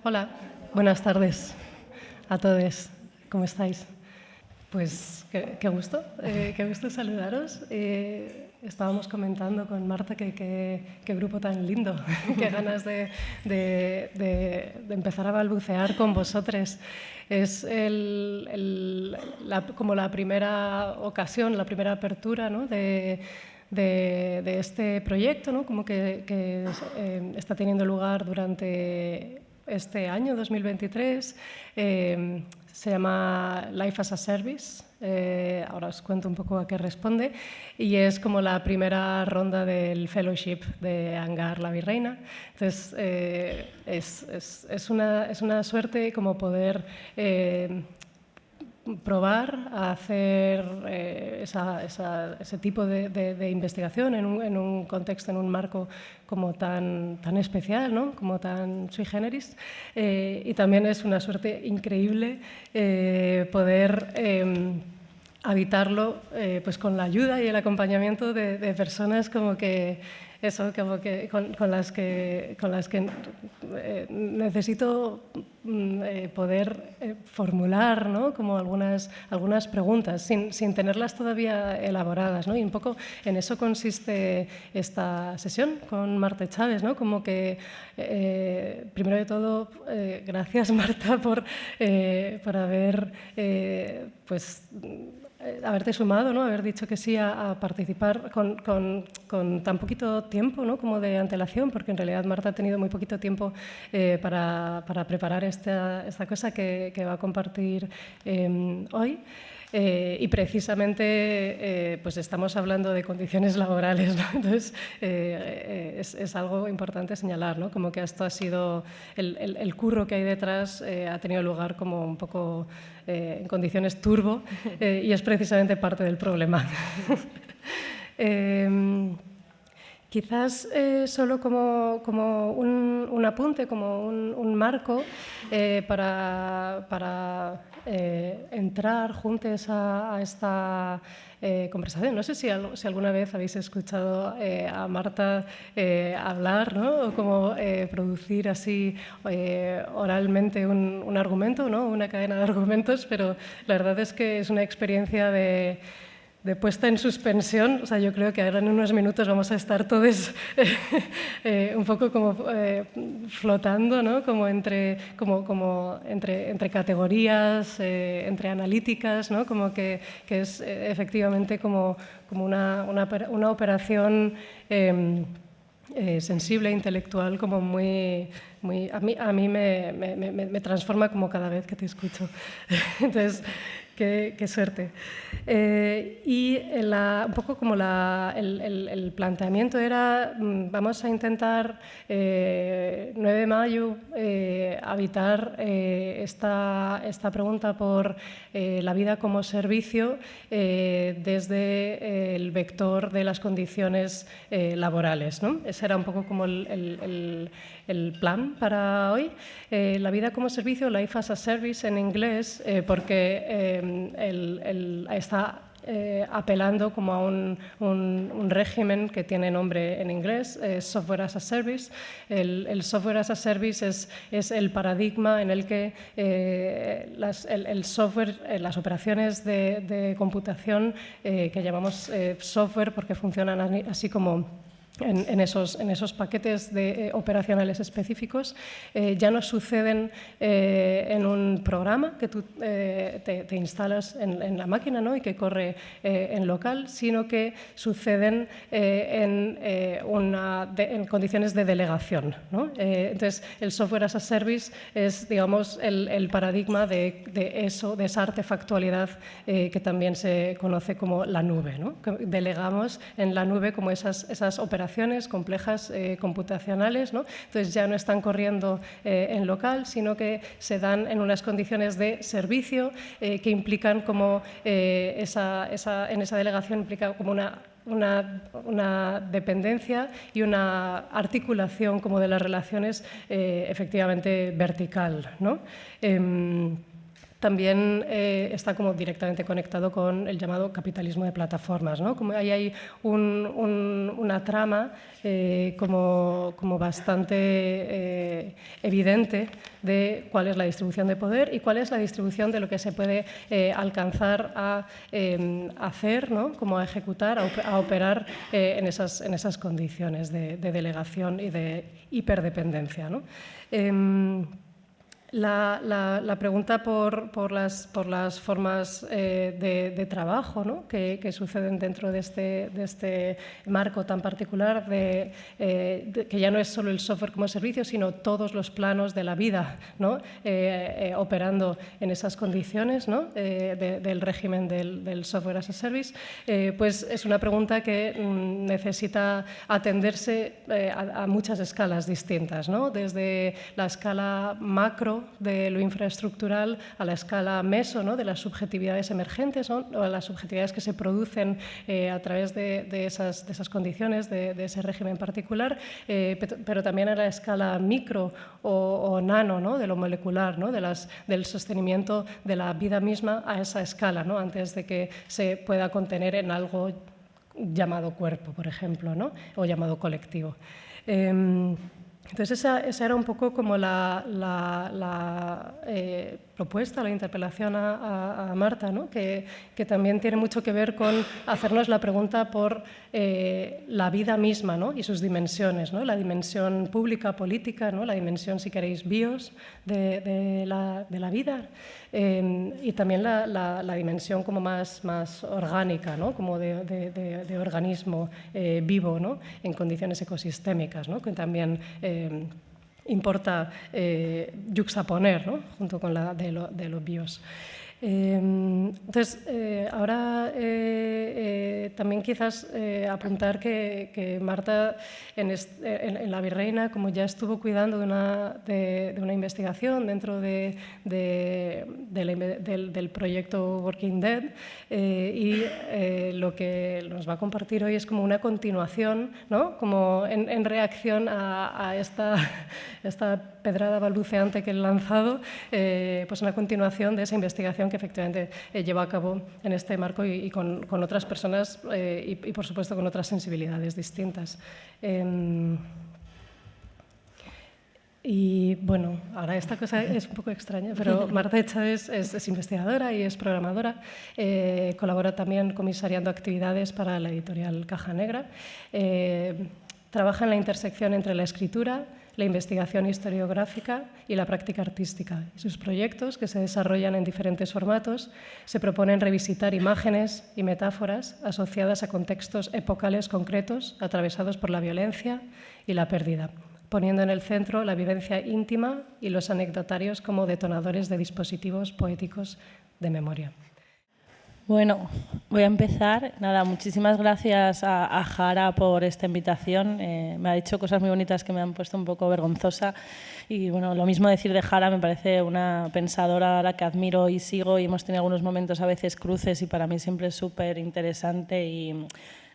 Hola, buenas tardes a todos. ¿Cómo estáis? Pues qué gusto saludaros. Estábamos comentando con Marta que qué grupo tan lindo, qué ganas de empezar a balbucear con vosotros. Es como la primera ocasión, la primera apertura, ¿no? de este proyecto, ¿no? Como que está teniendo lugar durante este año 2023. Se llama Life as a Service. Ahora os cuento un poco a qué responde. Y es como la primera ronda del fellowship de Hangar La Virreina. Entonces, es una suerte como poder probar a hacer ese tipo de investigación en un contexto, en un marco como tan especial, ¿no? Como tan sui generis. Y también es una suerte increíble poder habitarlo pues con la ayuda y el acompañamiento de personas como que con las que necesito poder formular, ¿no? Como algunas preguntas sin tenerlas todavía elaboradas, ¿no? Y un poco en eso consiste esta sesión con Marta Chávez, ¿no? Como que primero de todo gracias, Marta, por haber haberte sumado, ¿no? Haber dicho que sí a participar con tan poquito tiempo, ¿no? Como de antelación, porque en realidad Marta ha tenido muy poquito tiempo para preparar esta cosa que va a compartir hoy. Y precisamente pues estamos hablando de condiciones laborales, ¿no? Entonces es algo importante señalar, ¿no? Como que esto ha sido el curro que hay detrás ha tenido lugar como un poco en condiciones turbo y es precisamente parte del problema. Quizás solo como un apunte, como un marco para entrar juntos a esta conversación. No sé si alguna vez habéis escuchado a Marta hablar, ¿no? O como producir así oralmente un argumento, ¿no? Una cadena de argumentos, pero la verdad es que es una experiencia de puesta en suspensión. O sea, yo creo que ahora en unos minutos vamos a estar todos un poco como flotando, ¿no? Como entre categorías, entre analíticas, ¿no? Como que es efectivamente como una operación sensible, intelectual, como muy a mí me transforma como cada vez que te escucho. Entonces, qué suerte. Y un poco como el planteamiento era, vamos a intentar 9 de mayo habitar esta pregunta por la vida como servicio desde el vector de las condiciones laborales, ¿no? Ese era un poco como el plan para hoy. La vida como servicio, Life as a Service en inglés, porque está apelando como a un régimen que tiene nombre en inglés, Software as a Service. El Software as a Service es el paradigma en el que el software, las operaciones de computación que llamamos software porque funcionan así como en esos paquetes operacionales específicos, ya no suceden en un programa que tú te instalas en la máquina, ¿no? Y que corre en local, sino que suceden en condiciones de delegación, ¿no? Entonces, el software as a service es, digamos, el paradigma de esa artefactualidad que también se conoce como la nube, ¿no? Delegamos en la nube como esas operaciones complejas computacionales, ¿no? Entonces ya no están corriendo en local, sino que se dan en unas condiciones de servicio que implican como en esa delegación implica como una dependencia y una articulación como de las relaciones efectivamente vertical, ¿no? También está como directamente conectado con el llamado capitalismo de plataformas, ¿no? Como ahí hay un una trama como bastante evidente de cuál es la distribución de poder y cuál es la distribución de lo que se puede alcanzar a hacer, ¿no? Como a ejecutar, a operar en esas condiciones de delegación y de hiperdependencia, ¿no? La pregunta por las formas de trabajo, ¿no? que suceden dentro de este marco tan particular, que ya no es solo el software como servicio, sino todos los planos de la vida, ¿no? Operando en esas condiciones, ¿no? Del régimen del software as a service, pues es una pregunta que necesita atenderse a muchas escalas distintas, ¿no? Desde la escala macro de lo infraestructural a la escala meso, ¿no? De las subjetividades emergentes, ¿no? O las subjetividades que se producen a través de esas condiciones, de ese régimen particular, pero también a la escala micro o nano, ¿no? De lo molecular, ¿no? Del sostenimiento de la vida misma a esa escala, ¿no? Antes de que se pueda contener en algo llamado cuerpo, por ejemplo, ¿no? O llamado colectivo. Entonces, esa era un poco como la propuesta, la interpelación a Marta, ¿no? que también tiene mucho que ver con hacernos la pregunta por la vida misma, ¿no? Y sus dimensiones, ¿no? La dimensión pública, política, ¿no? La dimensión, si queréis, bios de la vida, y también la dimensión como más orgánica, ¿no? Como de organismo vivo, ¿no? En condiciones ecosistémicas, ¿no? Que también importa yuxtaponer, ¿no? Junto con la de los bios. Entonces, ahora también quizás apuntar que Marta en La Virreina, como ya estuvo cuidando de una investigación dentro del proyecto Working Dead, y lo que nos va a compartir hoy es como una continuación, ¿no? Como en reacción a esta pedrada balbuceante que he lanzado, pues una continuación de esa investigación que efectivamente lleva a cabo en este marco y con otras personas y, por supuesto, con otras sensibilidades distintas. Y bueno, ahora esta cosa es un poco extraña, pero Marta Chávez es investigadora y es programadora. Colabora también comisariando actividades para la editorial Caja Negra. Trabaja en la intersección entre la escritura, la investigación historiográfica y la práctica artística. Sus proyectos, que se desarrollan en diferentes formatos, se proponen revisitar imágenes y metáforas asociadas a contextos epocales concretos atravesados por la violencia y la pérdida, poniendo en el centro la vivencia íntima y los anecdotarios como detonadores de dispositivos poéticos de memoria. Bueno, voy a empezar. Nada, muchísimas gracias a Jara por esta invitación. Me ha dicho cosas muy bonitas que me han puesto un poco vergonzosa. Y bueno, lo mismo decir de Jara, me parece una pensadora a la que admiro y sigo, y hemos tenido algunos momentos a veces cruces, y para mí siempre es súper interesante y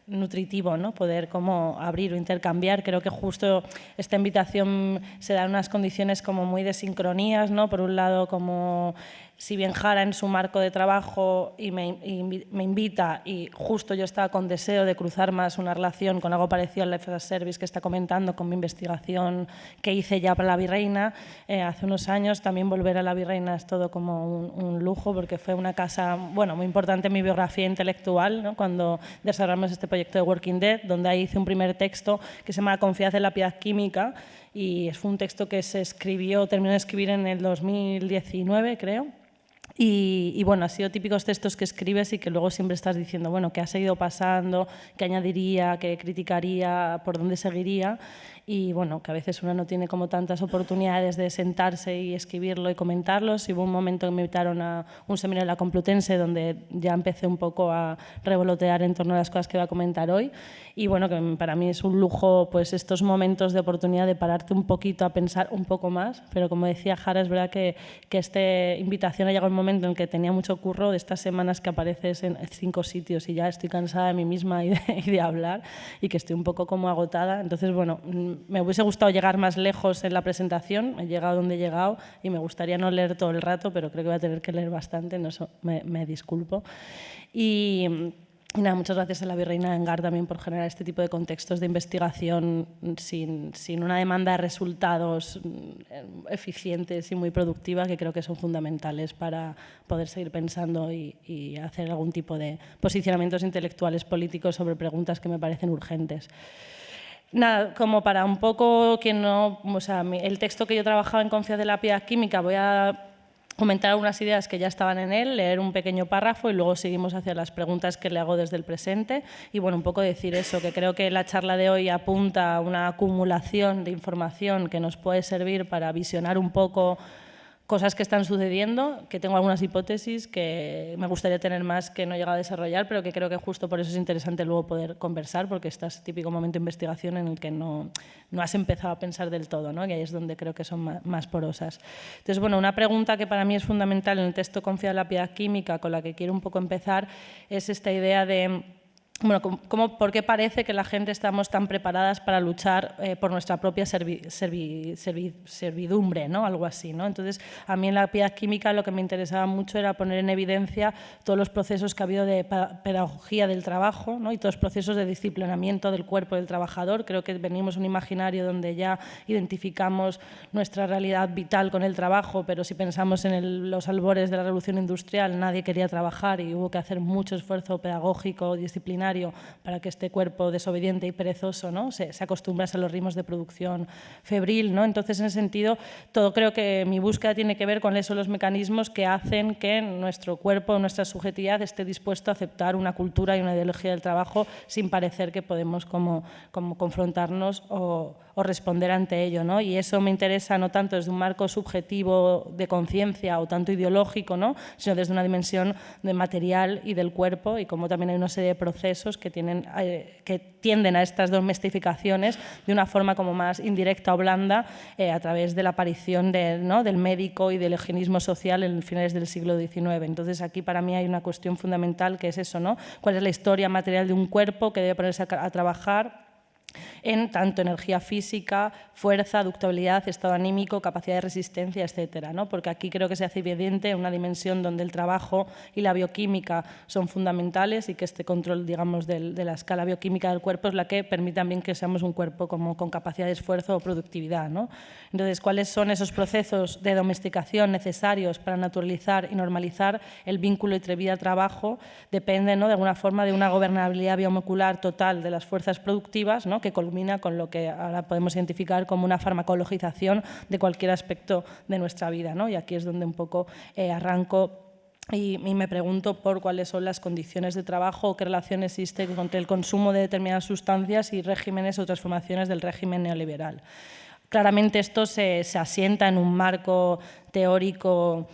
nutritivo, ¿no? Poder como abrir o intercambiar. Creo que justo esta invitación se da en unas condiciones como muy de sincronías, ¿no? Por un lado, como si bien Jara en su marco de trabajo me invita, y justo yo estaba con deseo de cruzar más una relación con algo parecido al Life as a Service que está comentando, con mi investigación que hice ya para La Virreina hace unos años. También volver a La Virreina es todo como un lujo, porque fue una casa, bueno, muy importante en mi biografía intelectual, ¿no? Cuando desarrollamos este proyecto de Working Dead, donde ahí hice un primer texto que se llama Confianza en la piedad química, y fue un texto que se terminó de escribir en el 2019, creo. Y bueno, ha sido típicos textos que escribes y que luego siempre estás diciendo, bueno, qué ha seguido pasando, qué añadiría, qué criticaría, por dónde seguiría. Y bueno, que a veces uno no tiene como tantas oportunidades de sentarse y escribirlo y comentarlos. Y hubo un momento que me invitaron a un seminario en la Complutense, donde ya empecé un poco a revolotear en torno a las cosas que voy a comentar hoy. Y bueno, que para mí es un lujo, pues, estos momentos de oportunidad de pararte un poquito a pensar un poco más. Pero como decía Jara, es verdad que esta invitación ha llegado un momento en el que tenía mucho curro, de estas semanas que apareces en 5 sitios y ya estoy cansada de mí misma y de hablar, y que estoy un poco como agotada. Entonces, bueno, me hubiese gustado llegar más lejos en la presentación. He llegado donde he llegado y me gustaría no leer todo el rato, pero creo que voy a tener que leer bastante, no, me disculpo. Y Y nada, muchas gracias a la Virreina Engar también por generar este tipo de contextos de investigación sin una demanda de resultados eficientes y muy productiva, que creo que son fundamentales para poder seguir pensando y hacer algún tipo de posicionamientos intelectuales políticos sobre preguntas que me parecen urgentes. Nada, como para un poco que no... O sea, el texto que yo trabajaba en Confianza de la Piedad Química, voy a comentar algunas ideas que ya estaban en él, leer un pequeño párrafo y luego seguimos hacia las preguntas que le hago desde el presente. Y bueno, un poco decir eso, que creo que la charla de hoy apunta a una acumulación de información que nos puede servir para visionar un poco cosas que están sucediendo, que tengo algunas hipótesis que me gustaría tener más que no he llegado a desarrollar, pero que creo que justo por eso es interesante luego poder conversar, porque estás típico momento de investigación en el que no has empezado a pensar del todo, ¿no? Y ahí es donde creo que son más porosas. Entonces, bueno, una pregunta que para mí es fundamental en el texto Confianza en la Piedad Química, con la que quiero un poco empezar, es esta idea de... Bueno, ¿por qué parece que la gente estamos tan preparadas para luchar por nuestra propia servidumbre, ¿no? Algo así, ¿no? Entonces, a mí en la piedad química lo que me interesaba mucho era poner en evidencia todos los procesos que ha habido de pedagogía del trabajo, ¿no? Y todos los procesos de disciplinamiento del cuerpo del trabajador. Creo que venimos un imaginario donde ya identificamos nuestra realidad vital con el trabajo, pero si pensamos en los albores de la revolución industrial, nadie quería trabajar y hubo que hacer mucho esfuerzo pedagógico, disciplinario, para que este cuerpo desobediente y perezoso, ¿no? se acostumbrase a los ritmos de producción febril, ¿no? Entonces, en ese sentido, creo que mi búsqueda tiene que ver con esos los mecanismos que hacen que nuestro cuerpo, nuestra subjetividad esté dispuesto a aceptar una cultura y una ideología del trabajo sin parecer que podemos como confrontarnos o responder ante ello, ¿no? Y eso me interesa no tanto desde un marco subjetivo de conciencia o tanto ideológico, ¿no? Sino desde una dimensión de material y del cuerpo, y como también hay una serie de procesos que tienden a estas domestificaciones de una forma como más indirecta o blanda a través de la aparición del médico y del higienismo social en finales del siglo XIX. Entonces, aquí para mí hay una cuestión fundamental que es eso, ¿no? ¿Cuál es la historia material de un cuerpo que debe ponerse a trabajar en tanto energía física, fuerza, ductibilidad, estado anímico, capacidad de resistencia, etcétera, ¿no? Porque aquí creo que se hace evidente una dimensión donde el trabajo y la bioquímica son fundamentales y que este control, digamos, de la escala bioquímica del cuerpo es la que permite también que seamos un cuerpo con capacidad de esfuerzo o productividad, ¿no? Entonces, ¿cuáles son esos procesos de domesticación necesarios para naturalizar y normalizar el vínculo entre vida-trabajo? Depende, ¿no?, de alguna forma de una gobernabilidad biomolecular total de las fuerzas productivas, ¿no?, que culmina con lo que ahora podemos identificar como una farmacologización de cualquier aspecto de nuestra vida, ¿no? Y aquí es donde un poco arranco y me pregunto por cuáles son las condiciones de trabajo o qué relación existe entre el consumo de determinadas sustancias y regímenes o transformaciones del régimen neoliberal. Claramente esto se asienta en un marco teórico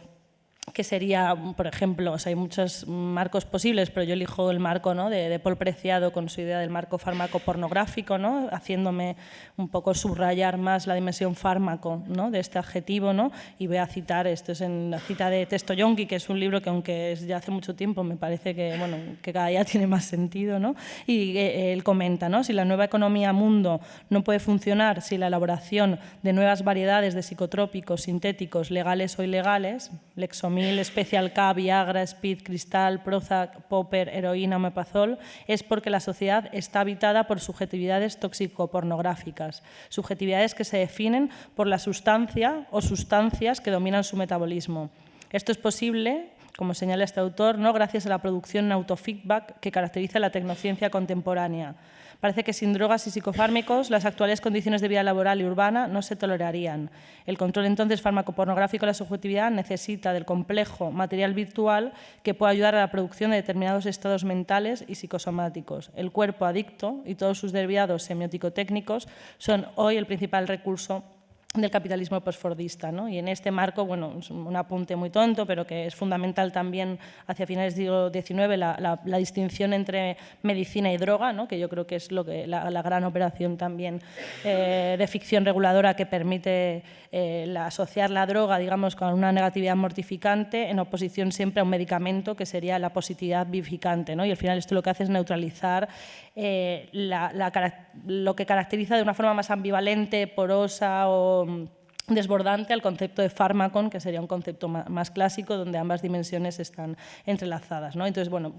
que sería, por ejemplo, hay muchos marcos posibles, pero yo elijo el marco, ¿no?, de Paul Preciado con su idea del marco fármaco-pornográfico, ¿no?, haciéndome un poco subrayar más la dimensión fármaco, ¿no?, de este adjetivo, ¿no? Y voy a citar, esto es en la cita de Testo-Yonki, que es un libro que, aunque es ya hace mucho tiempo, me parece que, bueno, que cada día tiene más sentido, ¿no? Y él comenta, ¿no?, si la nueva economía mundo no puede funcionar si la elaboración de nuevas variedades de psicotrópicos sintéticos, legales o ilegales, Lexomil, Special K, Viagra, Speed, Cristal, Prozac, Popper, heroína, omeprazol, es porque la sociedad está habitada por subjetividades tóxico-pornográficas, subjetividades que se definen por la sustancia o sustancias que dominan su metabolismo. Esto es posible, como señala este autor, no gracias a la producción en autofeedback que caracteriza la tecnociencia contemporánea. Parece que sin drogas y psicofármacos las actuales condiciones de vida laboral y urbana no se tolerarían. El control entonces farmacopornográfico de la subjetividad necesita del complejo material virtual que pueda ayudar a la producción de determinados estados mentales y psicosomáticos. El cuerpo adicto y todos sus derivados semiótico-técnicos son hoy el principal recurso del capitalismo postfordista, ¿no? Y en este marco, bueno, es un apunte muy tonto, pero que es fundamental también hacia finales del siglo XIX, la distinción entre medicina y droga, ¿no?, que yo creo que es la gran operación también de ficción reguladora que permite asociar la droga, digamos, con una negatividad mortificante en oposición siempre a un medicamento que sería la positividad vivificante, ¿no? Y al final esto lo que hace es neutralizar lo que caracteriza de una forma más ambivalente, porosa o desbordante al concepto de fármaco, que sería un concepto más clásico, donde ambas dimensiones están entrelazadas, ¿no? Entonces, bueno,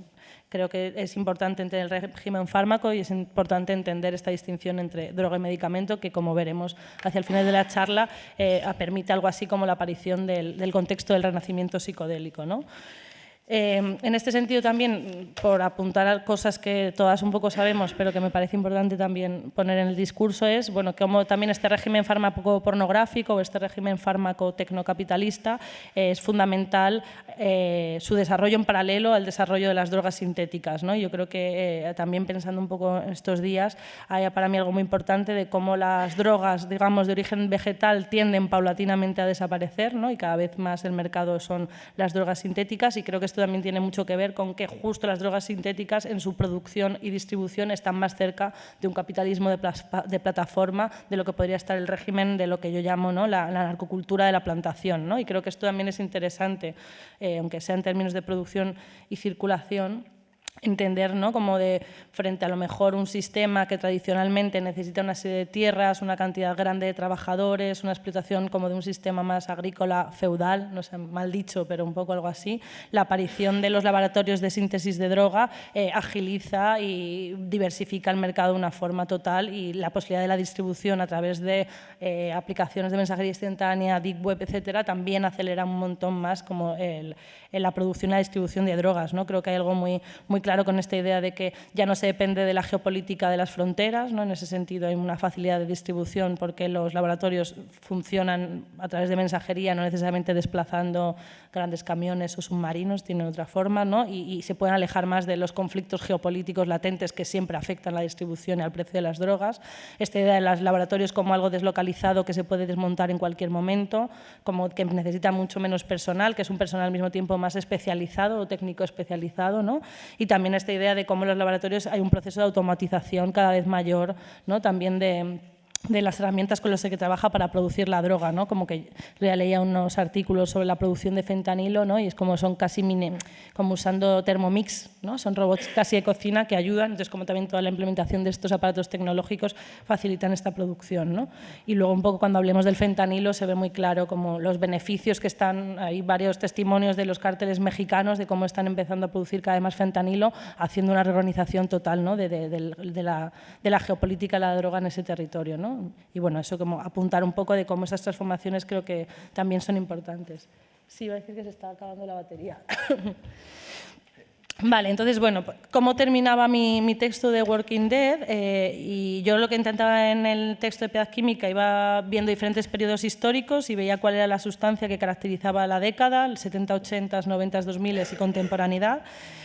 creo que es importante entender el régimen fármaco y es importante entender esta distinción entre droga y medicamento, que, como veremos hacia el final de la charla, permite algo así como la aparición del contexto del renacimiento psicodélico, ¿no? En este sentido también, por apuntar a cosas que todas un poco sabemos, pero que me parece importante también poner en el discurso, es bueno, cómo también este régimen fármaco-pornográfico o este régimen fármaco-tecnocapitalista es fundamental su desarrollo en paralelo al desarrollo de las drogas sintéticas, ¿no? Yo creo que también pensando un poco estos días, hay para mí algo muy importante de cómo las drogas, digamos, de origen vegetal tienden paulatinamente a desaparecer, ¿no? Y cada vez más el mercado son las drogas sintéticas, y creo que esto también tiene mucho que ver con que justo las drogas sintéticas en su producción y distribución están más cerca de un capitalismo de plataforma de lo que podría estar el régimen de lo que yo llamo, ¿no?, la narcocultura de la plantación, ¿no? Y creo que esto también es interesante, aunque sea en términos de producción y circulación, entender, ¿no?, como de frente a lo mejor un sistema que tradicionalmente necesita una serie de tierras, una cantidad grande de trabajadores, una explotación como de un sistema más agrícola feudal, no sé, mal dicho, pero un poco algo así. La aparición de los laboratorios de síntesis de droga agiliza y diversifica el mercado de una forma total, y la posibilidad de la distribución a través de aplicaciones de mensajería instantánea, deep web, etcétera, también acelera un montón más como la producción y la distribución de drogas, ¿no? Creo que hay algo muy claro con esta idea de que ya no se depende de la geopolítica de las fronteras, ¿no? En ese sentido hay una facilidad de distribución porque los laboratorios funcionan a través de mensajería, no necesariamente desplazando grandes camiones o submarinos, tienen otra forma, ¿no? Y se pueden alejar más de los conflictos geopolíticos latentes que siempre afectan la distribución y al precio de las drogas. Esta idea de los laboratorios como algo deslocalizado que se puede desmontar en cualquier momento, como que necesita mucho menos personal, que es un personal al mismo tiempo más especializado o técnico especializado, ¿no? Y también esta idea de cómo en los laboratorios hay un proceso de automatización cada vez mayor, ¿no?, también de las herramientas con las que trabaja para producir la droga, ¿no? Como que ya leía unos artículos sobre la producción de fentanilo, ¿no? Y es como son casi como usando Thermomix, ¿no? Son robots casi de cocina que ayudan, entonces como también toda la implementación de estos aparatos tecnológicos facilitan esta producción, ¿no? Y luego un poco cuando hablemos del fentanilo se ve muy claro como los beneficios que están, hay varios testimonios de los cárteles mexicanos de cómo están empezando a producir cada vez más fentanilo, haciendo una reorganización total, ¿no?, de la geopolítica de la droga en ese territorio, ¿no? Y bueno, eso como apuntar un poco de cómo esas transformaciones creo que también son importantes. Sí, iba a decir que se está acabando la batería. Vale, entonces, bueno, ¿cómo terminaba mi texto de Working Dead? Y yo lo que intentaba en el texto de Piedad Química, iba viendo diferentes periodos históricos y veía cuál era la sustancia que caracterizaba la década, el 70, 80, 90, 2000 y contemporaneidad.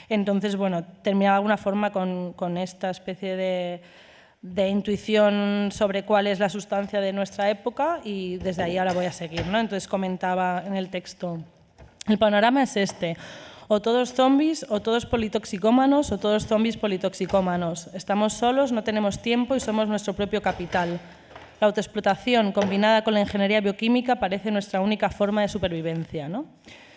Entonces, bueno, terminaba de alguna forma con esta especie de intuición sobre cuál es la sustancia de nuestra época, y desde ahí ahora voy a seguir, ¿no? Entonces comentaba en el texto, el panorama es este: o todos zombies, o todos politoxicómanos, o todos zombies politoxicómanos. Estamos solos, no tenemos tiempo y somos nuestro propio capital. La autoexplotación combinada con la ingeniería bioquímica parece nuestra única forma de supervivencia, ¿no?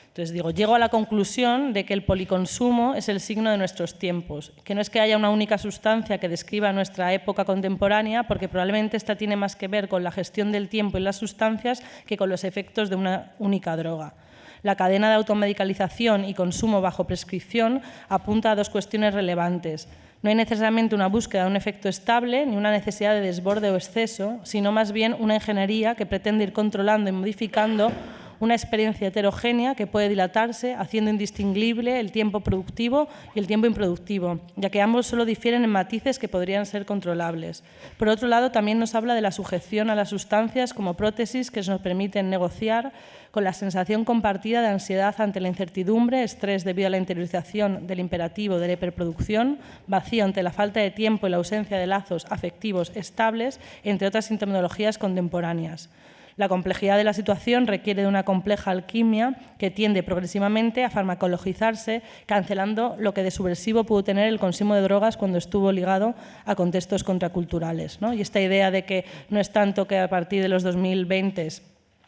Entonces digo, llego a la conclusión de que el policonsumo es el signo de nuestros tiempos, que no es que haya una única sustancia que describa nuestra época contemporánea, porque probablemente esta tiene más que ver con la gestión del tiempo y las sustancias que con los efectos de una única droga. La cadena de automedicalización y consumo bajo prescripción apunta a dos cuestiones relevantes. No hay necesariamente una búsqueda de un efecto estable ni una necesidad de desborde o exceso, sino más bien una ingeniería que pretende ir controlando y modificando una experiencia heterogénea que puede dilatarse, haciendo indistinguible el tiempo productivo y el tiempo improductivo, ya que ambos solo difieren en matices que podrían ser controlables. Por otro lado, también nos habla de la sujeción a las sustancias como prótesis que nos permiten negociar con la sensación compartida de ansiedad ante la incertidumbre, estrés debido a la interiorización del imperativo de la hiperproducción, vacío ante la falta de tiempo y la ausencia de lazos afectivos estables, entre otras sintomatologías contemporáneas. La complejidad de la situación requiere de una compleja alquimia que tiende progresivamente a farmacologizarse, cancelando lo que de subversivo pudo tener el consumo de drogas cuando estuvo ligado a contextos contraculturales, ¿no? Y esta idea de que no es tanto que a partir de los 2020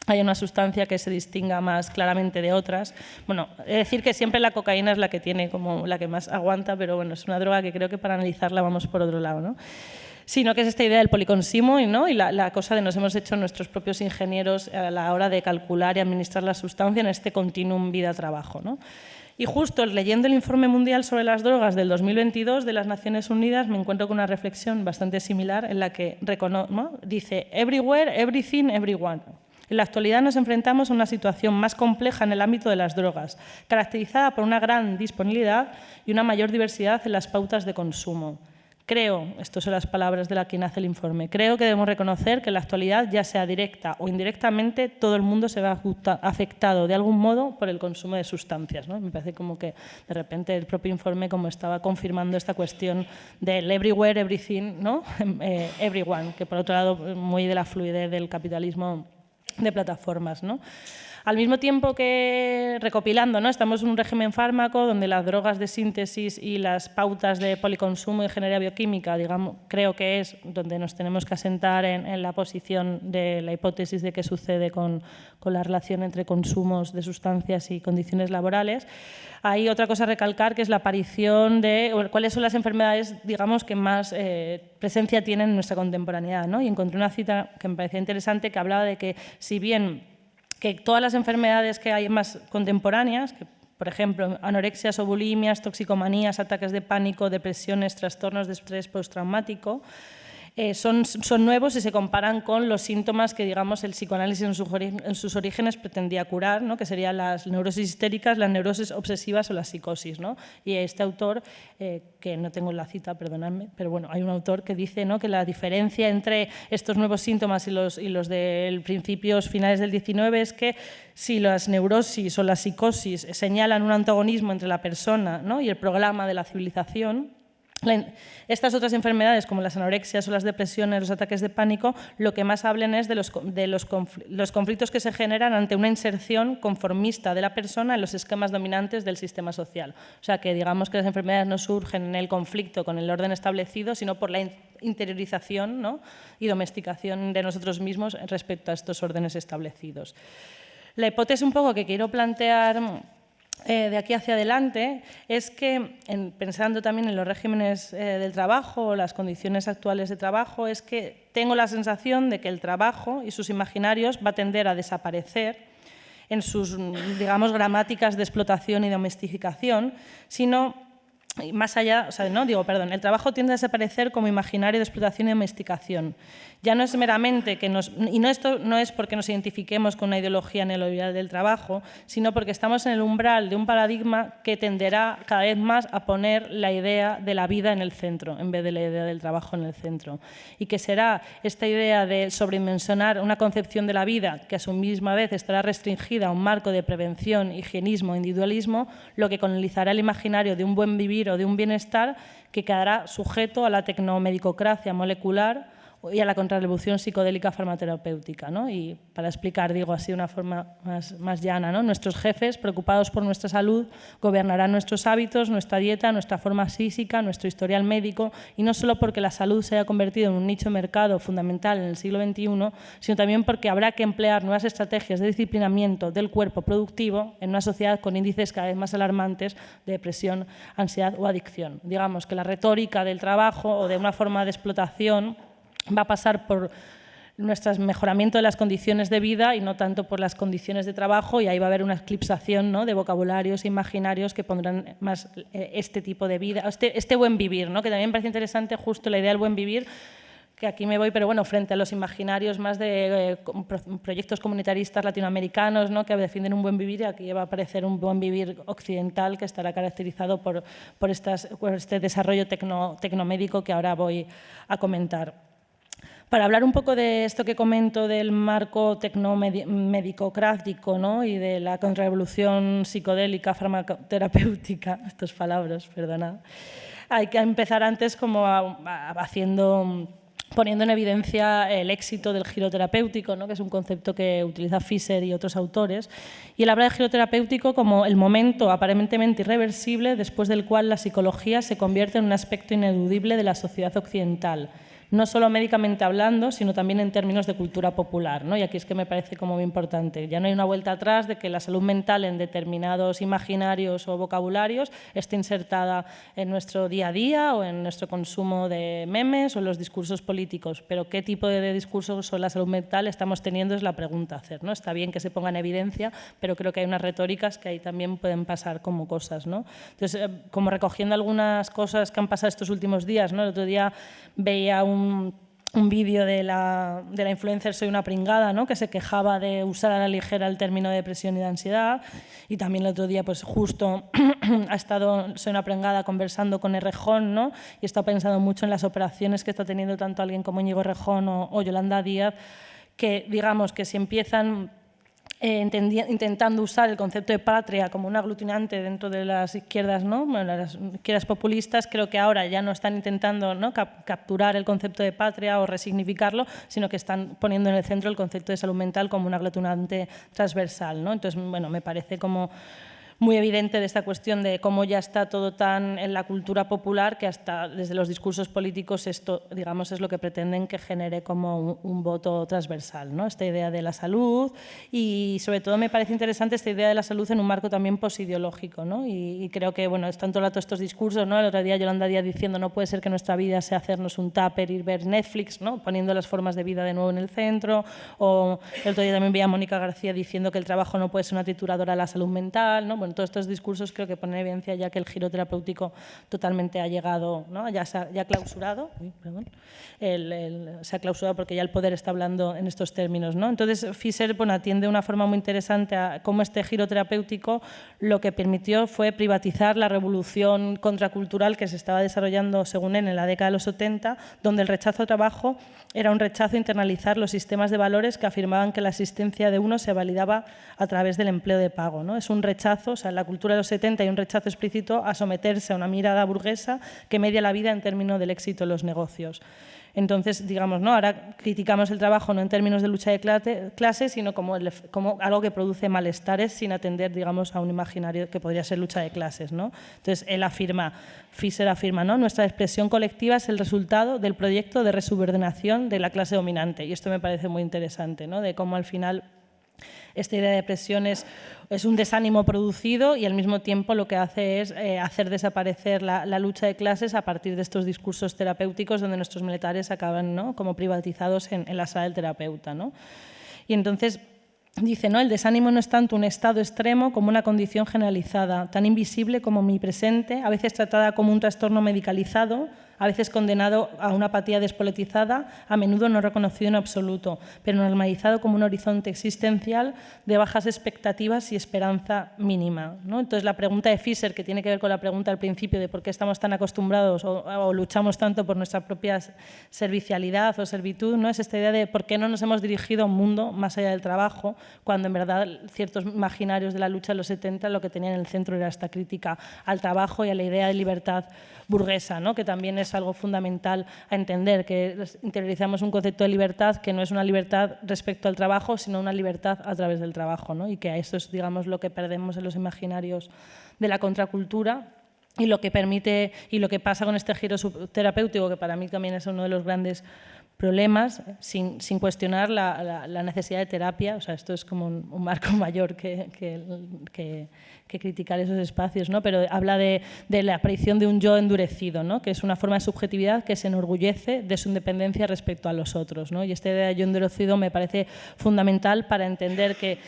haya una sustancia que se distinga más claramente de otras. Bueno, he de decir que siempre la cocaína es la que tiene como la que más aguanta, pero bueno, es una droga que creo que para analizarla vamos por otro lado, ¿no? sino que es esta idea del policonsumo, ¿no? Y la cosa de nos hemos hecho nuestros propios ingenieros a la hora de calcular y administrar la sustancia en este continuum vida-trabajo, ¿no? Y justo leyendo el Informe Mundial sobre las Drogas del 2022 de las Naciones Unidas me encuentro con una reflexión bastante similar en la que ¿no? dice «Everywhere, everything, everyone». En la actualidad nos enfrentamos a una situación más compleja en el ámbito de las drogas, caracterizada por una gran disponibilidad y una mayor diversidad en las pautas de consumo. Creo, estas son las palabras de la que nace el informe, creo que debemos reconocer que en la actualidad, ya sea directa o indirectamente, todo el mundo se ve afectado de algún modo por el consumo de sustancias, ¿no? Me parece como que de repente el propio informe como estaba confirmando esta cuestión del everywhere, everything, ¿no? Everyone, que por otro lado muy de la fluidez del capitalismo de plataformas, ¿no? Al mismo tiempo que, recopilando, ¿no? Estamos en un régimen fármaco donde las drogas de síntesis y las pautas de policonsumo y ingeniería bioquímica, digamos, creo que es donde nos tenemos que asentar en la posición de la hipótesis de qué sucede con la relación entre consumos de sustancias y condiciones laborales. Hay otra cosa a recalcar, que es la aparición de cuáles son las enfermedades, digamos, que más presencia tienen en nuestra contemporaneidad, ¿no? Y encontré una cita que me parecía interesante que hablaba de que, si bien que todas las enfermedades que hay más contemporáneas, que, por ejemplo, anorexias o bulimias, toxicomanías, ataques de pánico, depresiones, trastornos de estrés postraumático, son nuevos y se comparan con los síntomas que, digamos, el psicoanálisis en sus orígenes pretendía curar, ¿no? Que serían las neurosis histéricas, las neurosis obsesivas o la psicosis, ¿no? Y este autor, que no tengo la cita, perdonadme, pero bueno, hay un autor que dice, ¿no?, que la diferencia entre estos nuevos síntomas y los del principios finales del 19 es que si las neurosis o la psicosis señalan un antagonismo entre la persona, ¿no?, y el programa de la civilización, estas otras enfermedades, como las anorexias o las depresiones, los ataques de pánico, lo que más hablan es de los conflictos que se generan ante una inserción conformista de la persona en los esquemas dominantes del sistema social. O sea, que digamos que las enfermedades no surgen en el conflicto con el orden establecido, sino por la interiorización, ¿no?, y domesticación de nosotros mismos respecto a estos órdenes establecidos. La hipótesis un poco que quiero plantear de aquí hacia adelante es que, pensando también en los regímenes del trabajo, las condiciones actuales de trabajo, es que tengo la sensación de que el trabajo y sus imaginarios va a tender a desaparecer en sus, digamos, gramáticas de explotación y domesticación, sino más allá, o sea, no digo, perdón, el trabajo tiende a desaparecer como imaginario de explotación y domesticación. Ya no es meramente que esto no es porque nos identifiquemos con una ideología neoliberal del trabajo, sino porque estamos en el umbral de un paradigma que tenderá cada vez más a poner la idea de la vida en el centro, en vez de la idea del trabajo en el centro. Y que será esta idea de sobredimensionar una concepción de la vida que a su misma vez estará restringida a un marco de prevención, higienismo, individualismo, lo que colonizará el imaginario de un buen vivir o de un bienestar que quedará sujeto a la tecnomedicocracia molecular y a la contrarrevolución psicodélica farmacoterapéutica, ¿no? Y para explicar, digo así de una forma más llana, ¿no? Nuestros jefes, preocupados por nuestra salud, gobernarán nuestros hábitos, nuestra dieta, nuestra forma física, nuestro historial médico, y no solo porque la salud se haya convertido en un nicho de mercado fundamental en el siglo XXI, sino también porque habrá que emplear nuevas estrategias de disciplinamiento del cuerpo productivo en una sociedad con índices cada vez más alarmantes de depresión, ansiedad o adicción. Digamos que la retórica del trabajo o de una forma de explotación va a pasar por nuestro mejoramiento de las condiciones de vida y no tanto por las condiciones de trabajo, y ahí va a haber una eclipsación, ¿no?, de vocabularios e imaginarios que pondrán más este tipo de vida, este buen vivir, ¿no?, que también me parece interesante justo la idea del buen vivir, que aquí me voy, pero bueno, frente a los imaginarios más de proyectos comunitaristas latinoamericanos, ¿no?, que defienden un buen vivir, y aquí va a aparecer un buen vivir occidental que estará caracterizado por este desarrollo tecnomédico que ahora voy a comentar. Para hablar un poco de esto que comento del marco tecnomedicocrático, ¿no?, y de la contrarrevolución psicodélica farmacoterapéutica, estas palabras, perdonad, hay que empezar antes como poniendo en evidencia el éxito del giro terapéutico, ¿no?, que es un concepto que utiliza Fisher y otros autores, y él habla de giro terapéutico como el momento aparentemente irreversible después del cual la psicología se convierte en un aspecto ineludible de la sociedad occidental. no solo médicamente hablando, sino también en términos de cultura popular, ¿no? Y aquí es que me parece como muy importante. Ya no hay una vuelta atrás de que la salud mental en determinados imaginarios o vocabularios esté insertada en nuestro día a día o en nuestro consumo de memes o en los discursos políticos. Pero qué tipo de discursos sobre la salud mental estamos teniendo es la pregunta a hacer, ¿no? Está bien que se ponga en evidencia, pero creo que hay unas retóricas que ahí también pueden pasar como cosas, ¿no? Entonces, como recogiendo algunas cosas que han pasado estos últimos días, ¿no? El otro día veía un vídeo de la influencer Soy una pringada, ¿no? Que se quejaba de usar a la ligera el término de depresión y de ansiedad, y también el otro día pues justo ha estado Soy una pringada conversando con Errejón, ¿no? Y he estado pensando mucho en las operaciones que está teniendo tanto alguien como Íñigo Errejón o Yolanda Díaz, que digamos que si empiezan intentando usar el concepto de patria como un aglutinante dentro de las izquierdas, ¿no? Bueno, las izquierdas populistas, creo que ahora ya no están intentando, ¿no?, capturar el concepto de patria o resignificarlo, sino que están poniendo en el centro el concepto de salud mental como un aglutinante transversal, ¿no? Entonces, bueno, me parece como muy evidente de esta cuestión de cómo ya está todo tan en la cultura popular que hasta desde los discursos políticos esto, digamos, es lo que pretenden que genere como un voto transversal, ¿no? Esta idea de la salud, y sobre todo me parece interesante esta idea de la salud en un marco también posideológico, ¿no? Y creo que, bueno, están todo el rato estos discursos, ¿no? El otro día Yolanda Díaz diciendo no puede ser que nuestra vida sea hacernos un tupper y ver Netflix, ¿no? Poniendo las formas de vida de nuevo en el centro, o el otro día también veía a Mónica García diciendo que el trabajo no puede ser una trituradora de la salud mental, ¿no? Bueno, todos estos discursos creo que ponen en evidencia ya que el giro terapéutico totalmente ha llegado, ¿no? Ya ha clausurado, se ha clausurado porque ya el poder está hablando en estos términos, ¿no? Entonces, Fischer, bueno, atiende de una forma muy interesante a cómo este giro terapéutico lo que permitió fue privatizar la revolución contracultural que se estaba desarrollando, según él, en la década de los 70, donde el rechazo al trabajo era un rechazo a internalizar los sistemas de valores que afirmaban que la existencia de uno se validaba a través del empleo de pago, ¿no? Es un rechazo, o sea, en la cultura de los 70 hay un rechazo explícito a someterse a una mirada burguesa que media la vida en términos del éxito en los negocios. Entonces, digamos, ¿no? Ahora criticamos el trabajo no en términos de lucha de clases, sino como algo que produce malestares sin atender, digamos, a un imaginario que podría ser lucha de clases, ¿no? Entonces, Fischer afirma, ¿no? Nuestra expresión colectiva es el resultado del proyecto de resubordinación de la clase dominante. Y esto me parece muy interesante, ¿no? De cómo al final esta idea de depresión es un desánimo producido y al mismo tiempo lo que hace es hacer desaparecer la lucha de clases a partir de estos discursos terapéuticos donde nuestros militares acaban, ¿no?, como privatizados en la sala del terapeuta, ¿no? Y entonces dice, ¿no?, el desánimo no es tanto un estado extremo como una condición generalizada, tan invisible como omnipresente, a veces tratada como un trastorno medicalizado, a veces condenado a una apatía despolitizada, a menudo no reconocido en absoluto, pero normalizado como un horizonte existencial de bajas expectativas y esperanza mínima, ¿no? Entonces, la pregunta de Fischer, que tiene que ver con la pregunta al principio de por qué estamos tan acostumbrados o luchamos tanto por nuestra propia servicialidad o servitud, ¿no?, es esta idea de por qué no nos hemos dirigido a un mundo más allá del trabajo, cuando en verdad ciertos imaginarios de la lucha de los 70 lo que tenían en el centro era esta crítica al trabajo y a la idea de libertad burguesa, ¿no?, que también es algo fundamental a entender, que interiorizamos un concepto de libertad que no es una libertad respecto al trabajo, sino una libertad a través del trabajo, ¿no? Y que eso es, digamos, lo que perdemos en los imaginarios de la contracultura y lo que permite y lo que pasa con este giro terapéutico, que para mí también es uno de los grandes problemas, sin cuestionar la necesidad de terapia. O sea, esto es como un marco mayor que criticar esos espacios, ¿no? Pero habla de la aparición de un yo endurecido, ¿no?, que es una forma de subjetividad que se enorgullece de su independencia respecto a los otros, ¿no? Y esta idea de yo endurecido me parece fundamental para entender que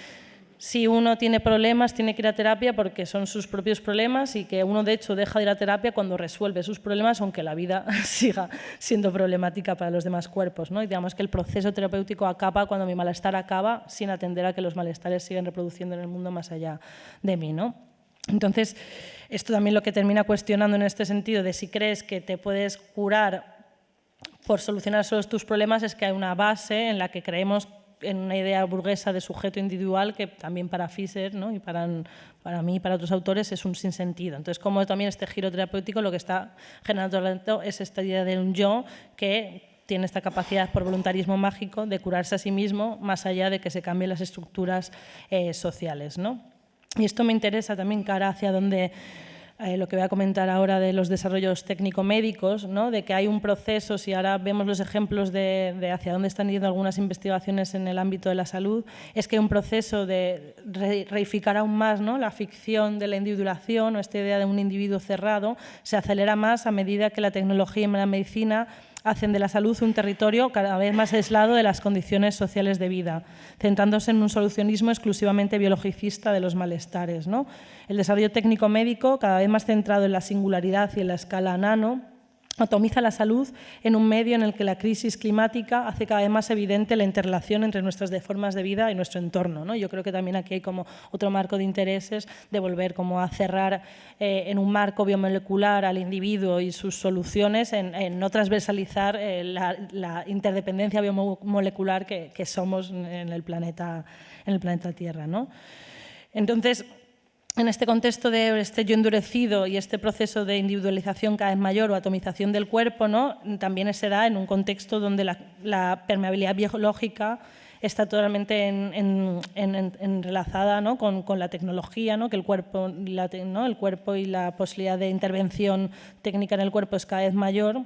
si uno tiene problemas, tiene que ir a terapia porque son sus propios problemas y que uno, de hecho, deja de ir a terapia cuando resuelve sus problemas, aunque la vida siga siendo problemática para los demás cuerpos, ¿no? Y digamos que el proceso terapéutico acaba cuando mi malestar acaba, sin atender a que los malestares siguen reproduciendo en el mundo más allá de mí, ¿no? Entonces, esto también lo que termina cuestionando en este sentido de si crees que te puedes curar por solucionar solo tus problemas es que hay una base en la que creemos en una idea burguesa de sujeto individual que también para Fischer, ¿no?, y para mí y para otros autores es un sinsentido. Entonces, como también este giro terapéutico lo que está generando es esta idea de un yo que tiene esta capacidad por voluntarismo mágico de curarse a sí mismo más allá de que se cambien las estructuras sociales, ¿no? Y esto me interesa también cara hacia donde lo que voy a comentar ahora de los desarrollos técnico-médicos, ¿no? De que hay un proceso, si ahora vemos los ejemplos de hacia dónde están yendo algunas investigaciones en el ámbito de la salud, es que hay un proceso de reificar aún más, ¿no? La ficción de la individuación o esta idea de un individuo cerrado se acelera más a medida que la tecnología y la medicina hacen de la salud un territorio cada vez más aislado de las condiciones sociales de vida, centrándose en un solucionismo exclusivamente biologicista de los malestares, ¿no? El desarrollo técnico-médico, cada vez más centrado en la singularidad y en la escala nano, atomiza la salud en un medio en el que la crisis climática hace cada vez más evidente la interrelación entre nuestras formas de vida y nuestro entorno, ¿no? Yo creo que también aquí hay como otro marco de intereses de volver como a cerrar en un marco biomolecular al individuo y sus soluciones, en no transversalizar la interdependencia biomolecular que somos en el planeta Tierra, ¿no? Entonces, en este contexto de este yo endurecido y este proceso de individualización cada vez mayor o atomización del cuerpo, ¿no? También se da en un contexto donde la permeabilidad biológica está totalmente enlazada, ¿no? con la tecnología, ¿no? Que el cuerpo y la posibilidad de intervención técnica en el cuerpo es cada vez mayor.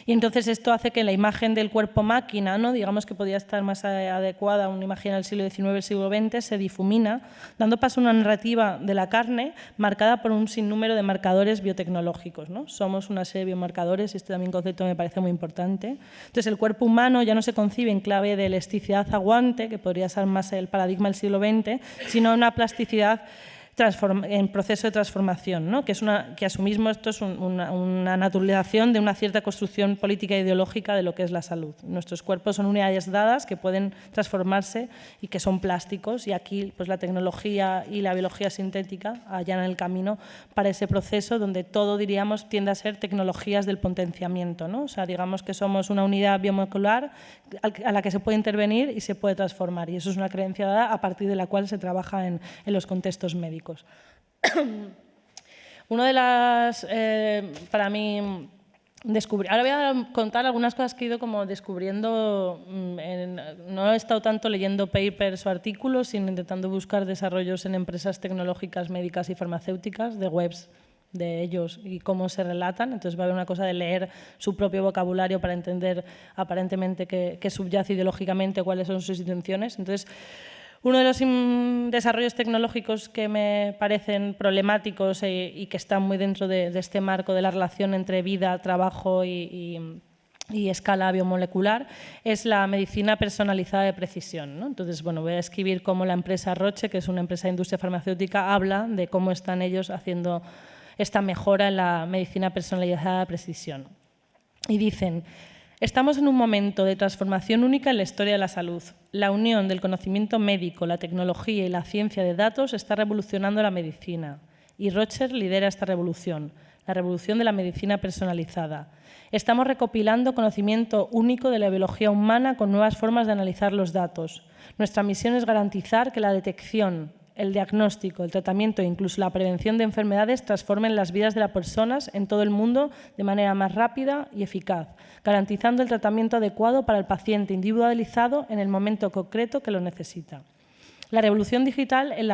Y entonces esto hace que la imagen del cuerpo-máquina, ¿no? Digamos que podía estar más adecuada a una imagen del siglo XIX y del siglo XX, se difumina, dando paso a una narrativa de la carne marcada por un sinnúmero de marcadores biotecnológicos, ¿no? Somos una serie de biomarcadores, y este también concepto me parece muy importante. Entonces el cuerpo humano ya no se concibe en clave de elasticidad aguante, que podría ser más el paradigma del siglo XX, sino una plasticidad en proceso de transformación, ¿no? que asimismo esto es una naturalización de una cierta construcción política e ideológica de lo que es la salud. Nuestros cuerpos son unidades dadas que pueden transformarse y que son plásticos, y aquí pues, la tecnología y la biología sintética allanan el camino para ese proceso donde todo, diríamos, tiende a ser tecnologías del potenciamiento, ¿no? O sea, digamos que somos una unidad biomolecular a la que se puede intervenir y se puede transformar, y eso es una creencia dada a partir de la cual se trabaja en los contextos médicos. Uno de las, para mí, ahora voy a contar algunas cosas que he ido como descubriendo. No he estado tanto leyendo papers o artículos, sino intentando buscar desarrollos en empresas tecnológicas, médicas y farmacéuticas, de webs de ellos y cómo se relatan. Entonces va a haber una cosa de leer su propio vocabulario para entender aparentemente qué subyace ideológicamente, cuáles son sus intenciones. Entonces, uno de los desarrollos tecnológicos que me parecen problemáticos y que están muy dentro de este marco de la relación entre vida, trabajo y escala biomolecular es la medicina personalizada de precisión, ¿no? Entonces, bueno, voy a escribir cómo la empresa Roche, que es una empresa de industria farmacéutica, habla de cómo están ellos haciendo esta mejora en la medicina personalizada de precisión. Y dicen: estamos en un momento de transformación única en la historia de la salud. La unión del conocimiento médico, la tecnología y la ciencia de datos está revolucionando la medicina. Y Roche lidera esta revolución, la revolución de la medicina personalizada. Estamos recopilando conocimiento único de la biología humana con nuevas formas de analizar los datos. Nuestra misión es garantizar que la detección, el diagnóstico, el tratamiento e incluso la prevención de enfermedades transformen las vidas de las personas en todo el mundo de manera más rápida y eficaz, garantizando el tratamiento adecuado para el paciente individualizado en el momento concreto que lo necesita. La revolución digital en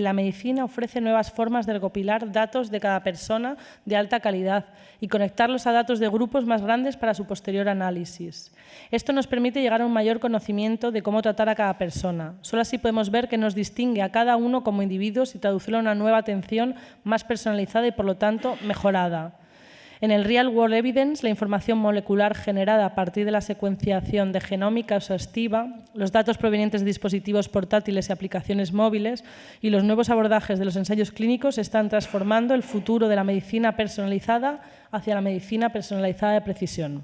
la medicina ofrece nuevas formas de recopilar datos de cada persona de alta calidad y conectarlos a datos de grupos más grandes para su posterior análisis. Esto nos permite llegar a un mayor conocimiento de cómo tratar a cada persona. Solo así podemos ver qué nos distingue a cada uno como individuos y traducirlo a una nueva atención más personalizada y, por lo tanto, mejorada. En el Real World Evidence, la información molecular generada a partir de la secuenciación de genómica exhaustiva, los datos provenientes de dispositivos portátiles y aplicaciones móviles y los nuevos abordajes de los ensayos clínicos están transformando el futuro de la medicina personalizada hacia la medicina personalizada de precisión.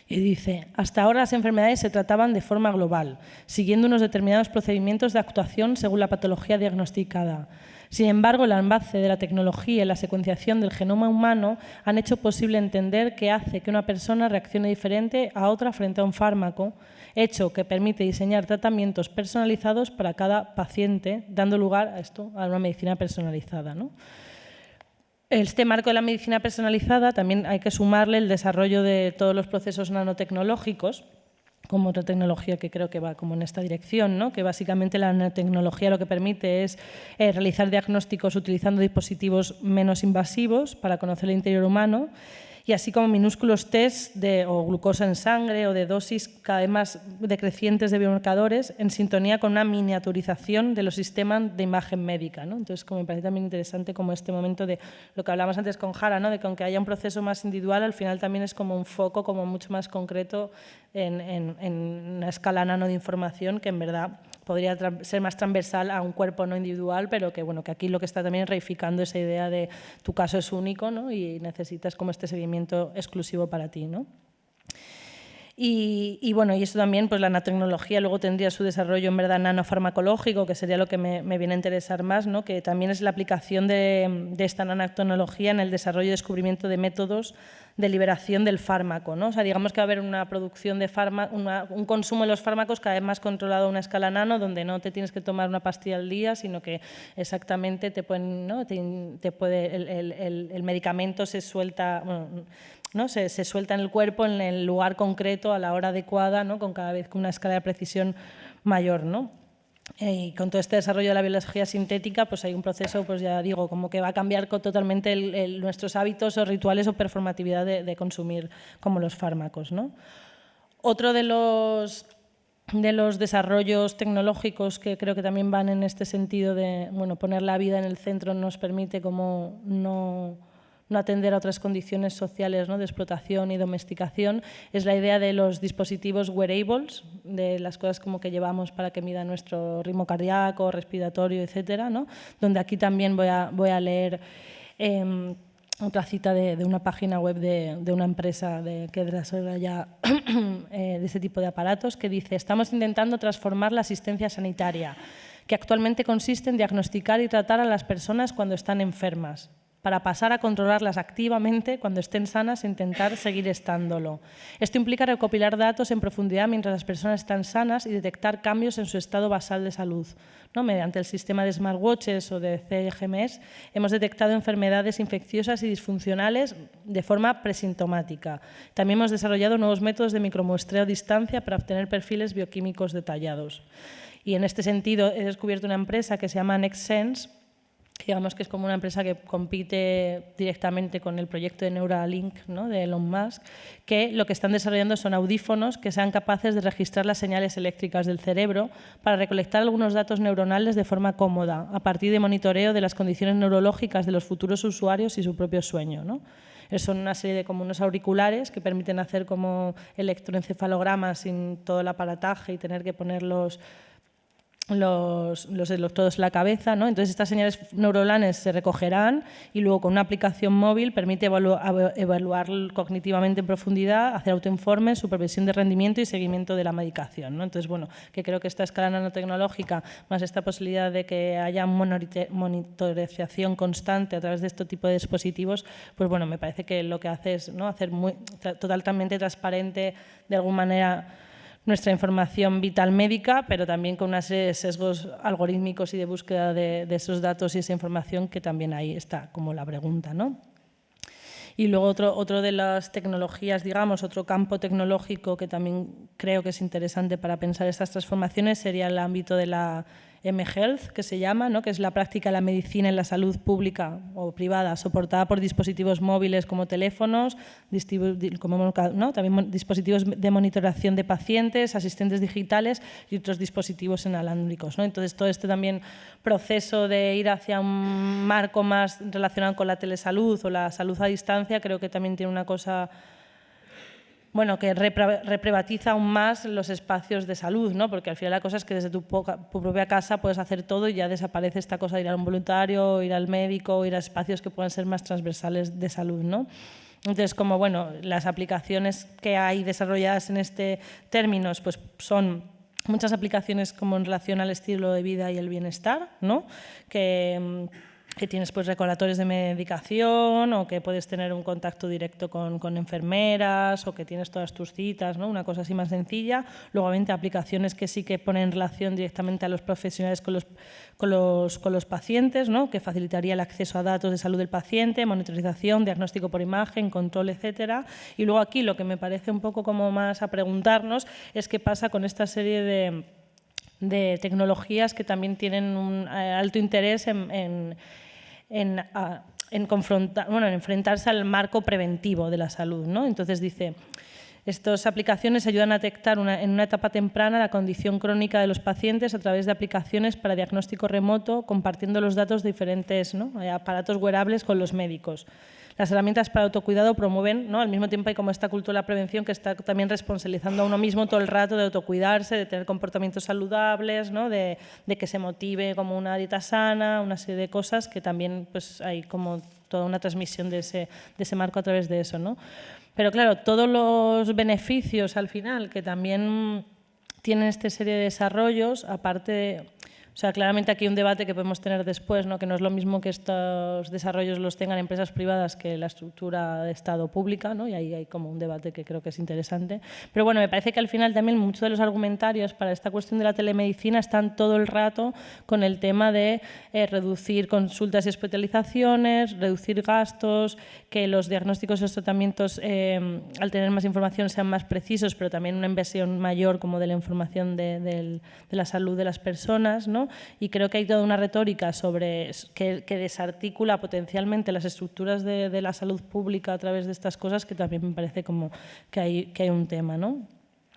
Y dice: hasta ahora las enfermedades se trataban de forma global, siguiendo unos determinados procedimientos de actuación según la patología diagnosticada. Sin embargo, el avance de la tecnología y la secuenciación del genoma humano han hecho posible entender qué hace que una persona reaccione diferente a otra frente a un fármaco, hecho que permite diseñar tratamientos personalizados para cada paciente, dando lugar a una medicina personalizada, ¿no? Este marco de la medicina personalizada también hay que sumarle el desarrollo de todos los procesos nanotecnológicos, como otra tecnología que creo que va como en esta dirección, ¿no? Que básicamente la nanotecnología lo que permite es realizar diagnósticos utilizando dispositivos menos invasivos para conocer el interior humano, y así como minúsculos test o glucosa en sangre o de dosis cada vez más decrecientes de biomarcadores en sintonía con una miniaturización de los sistemas de imagen médica, ¿no? Entonces, como me parece también interesante como este momento de lo que hablábamos antes con Jara, ¿no? De que aunque haya un proceso más individual, al final también es como un foco como mucho más concreto en una escala nano de información que en verdad podría ser más transversal a un cuerpo no individual, pero que, bueno, que aquí lo que está también reificando esa idea de tu caso es único, ¿no? Y necesitas como este seguimiento exclusivo para ti, ¿no? Y bueno, y esto también, pues la nanotecnología luego tendría su desarrollo en verdad nanofarmacológico, que sería lo que me viene a interesar más, ¿no? Que también es la aplicación de esta nanotecnología en el desarrollo y descubrimiento de métodos de liberación del fármaco, ¿no? O sea, digamos que va a haber una producción de un consumo de los fármacos cada vez más controlado a una escala nano, donde no te tienes que tomar una pastilla al día, sino que exactamente te pueden, ¿no? El medicamento se suelta, bueno, ¿no? Se suelta en el cuerpo en el lugar concreto a la hora adecuada, ¿no? Con cada vez con una escala de precisión mayor, ¿no? Y con todo este desarrollo de la biología sintética, pues hay un proceso, pues ya digo, como que va a cambiar totalmente nuestros hábitos o rituales o performatividad de consumir como los fármacos, ¿no? Otro de los desarrollos tecnológicos que creo que también van en este sentido de, bueno, poner la vida en el centro nos permite como no atender a otras condiciones sociales, ¿no? De explotación y domesticación, es la idea de los dispositivos wearables, de las cosas como que llevamos para que mida nuestro ritmo cardíaco, respiratorio, etcétera, ¿no? Donde aquí también voy a leer otra cita de una página web de una empresa que desarrolla ya de ese tipo de aparatos, que dice: estamos intentando transformar la asistencia sanitaria, que actualmente consiste en diagnosticar y tratar a las personas cuando están enfermas, para pasar a controlarlas activamente cuando estén sanas e intentar seguir estándolo. Esto implica recopilar datos en profundidad mientras las personas están sanas y detectar cambios en su estado basal de salud, ¿no? Mediante el sistema de smartwatches o de CGMs hemos detectado enfermedades infecciosas y disfuncionales de forma presintomática. También hemos desarrollado nuevos métodos de micromuestreo a distancia para obtener perfiles bioquímicos detallados. Y en este sentido he descubierto una empresa que se llama NextSense, digamos que es como una empresa que compite directamente con el proyecto de Neuralink, ¿no? De Elon Musk, que lo que están desarrollando son audífonos que sean capaces de registrar las señales eléctricas del cerebro para recolectar algunos datos neuronales de forma cómoda, a partir de monitoreo de las condiciones neurológicas de los futuros usuarios y su propio sueño, ¿no? Son una serie de como unos auriculares que permiten hacer como electroencefalogramas sin todo el aparataje y tener que poner los electrodos en la cabeza, ¿no? Entonces estas señales neuronales se recogerán y luego con una aplicación móvil permite evaluar cognitivamente en profundidad, hacer autoinformes, supervisión de rendimiento y seguimiento de la medicación, ¿no? Entonces, bueno, que creo que esta escala nanotecnológica más esta posibilidad de que haya monitorización constante a través de este tipo de dispositivos, pues bueno, me parece que lo que hace es, ¿no? Hacer totalmente transparente de alguna manera nuestra información vital médica, pero también con una serie de sesgos algorítmicos y de búsqueda de esos datos y esa información, que también ahí está como la pregunta, ¿no? Y luego otro de las tecnologías, digamos, otro campo tecnológico que también creo que es interesante para pensar estas transformaciones sería el ámbito de la mHealth, que se llama, ¿no? Que es la práctica de la medicina en la salud pública o privada, soportada por dispositivos móviles como teléfonos, ¿no? También dispositivos de monitoración de pacientes, asistentes digitales y otros dispositivos inalámbricos, ¿no? Entonces, todo este también proceso de ir hacia un marco más relacionado con la telesalud o la salud a distancia, creo que también tiene una cosa, bueno, que reprivatiza aún más los espacios de salud, ¿no? Porque al final la cosa es que desde tu propia casa puedes hacer todo y ya desaparece esta cosa de ir a un voluntario, ir al médico, ir a espacios que puedan ser más transversales de salud, ¿no? Entonces, como bueno, las aplicaciones que hay desarrolladas en este términos, pues son muchas aplicaciones como en relación al estilo de vida y el bienestar, ¿no? Que que tienes pues recordatorios de medicación o que puedes tener un contacto directo con enfermeras o que tienes todas tus citas, ¿no? Una cosa así más sencilla. Luego, obviamente, aplicaciones que sí que ponen en relación directamente a los profesionales con los pacientes, ¿no? Que facilitaría el acceso a datos de salud del paciente, monitorización, diagnóstico por imagen, control, etcétera. Y luego aquí lo que me parece un poco como más a preguntarnos es qué pasa con esta serie de tecnologías que también tienen un alto interés en enfrentarse al marco preventivo de la salud, ¿no? Entonces dice, estas aplicaciones ayudan a detectar en una etapa temprana la condición crónica de los pacientes a través de aplicaciones para diagnóstico remoto, compartiendo los datos de diferentes, ¿no? aparatos wearables con los médicos. Las herramientas para autocuidado promueven, ¿no? Al mismo tiempo hay como esta cultura de la prevención que está también responsabilizando a uno mismo todo el rato de autocuidarse, de tener comportamientos saludables, ¿no? de que se motive como una dieta sana, una serie de cosas que también pues, hay como toda una transmisión de ese marco a través de eso, ¿no? Pero claro, todos los beneficios al final que también tienen esta serie de desarrollos, aparte de... O sea, claramente aquí hay un debate que podemos tener después, ¿no? Que no es lo mismo que estos desarrollos los tengan empresas privadas que la estructura de Estado pública, ¿no? Y ahí hay como un debate que creo que es interesante. Pero bueno, me parece que al final también muchos de los argumentarios para esta cuestión de la telemedicina están todo el rato con el tema de reducir consultas y hospitalizaciones, reducir gastos, que los diagnósticos y los tratamientos, al tener más información, sean más precisos, pero también una inversión mayor como de la información de la salud de las personas, ¿no? Y creo que hay toda una retórica sobre que desarticula potencialmente las estructuras de la salud pública a través de estas cosas, que también me parece como que hay un tema, ¿no?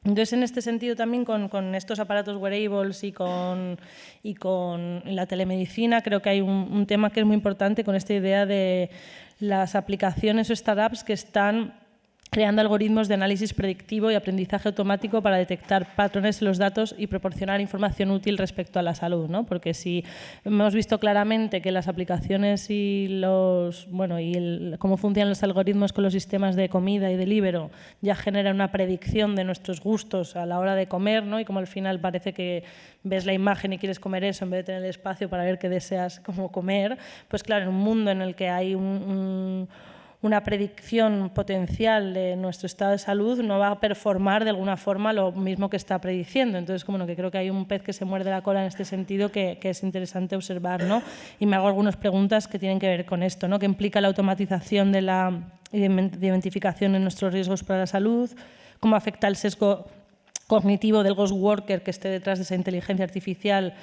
Entonces, en este sentido también con estos aparatos wearables y con la telemedicina, creo que hay un tema que es muy importante con esta idea de las aplicaciones o startups que están creando algoritmos de análisis predictivo y aprendizaje automático para detectar patrones en los datos y proporcionar información útil respecto a la salud, ¿no? Porque si hemos visto claramente que las aplicaciones y cómo funcionan los algoritmos con los sistemas de comida y de Deliveroo ya generan una predicción de nuestros gustos a la hora de comer, ¿no? Y como al final parece que ves la imagen y quieres comer eso en vez de tener el espacio para ver qué deseas como comer, pues claro, en un mundo en el que hay una predicción potencial de nuestro estado de salud, no va a performar de alguna forma lo mismo que está prediciendo. Entonces, como que creo que hay un pez que se muerde la cola en este sentido que es interesante observar, ¿no? Y me hago algunas preguntas que tienen que ver con esto, ¿no? ¿Qué implica la automatización de la identificación en nuestros riesgos para la salud? ¿Cómo afecta el sesgo cognitivo del ghost worker que esté detrás de esa inteligencia artificial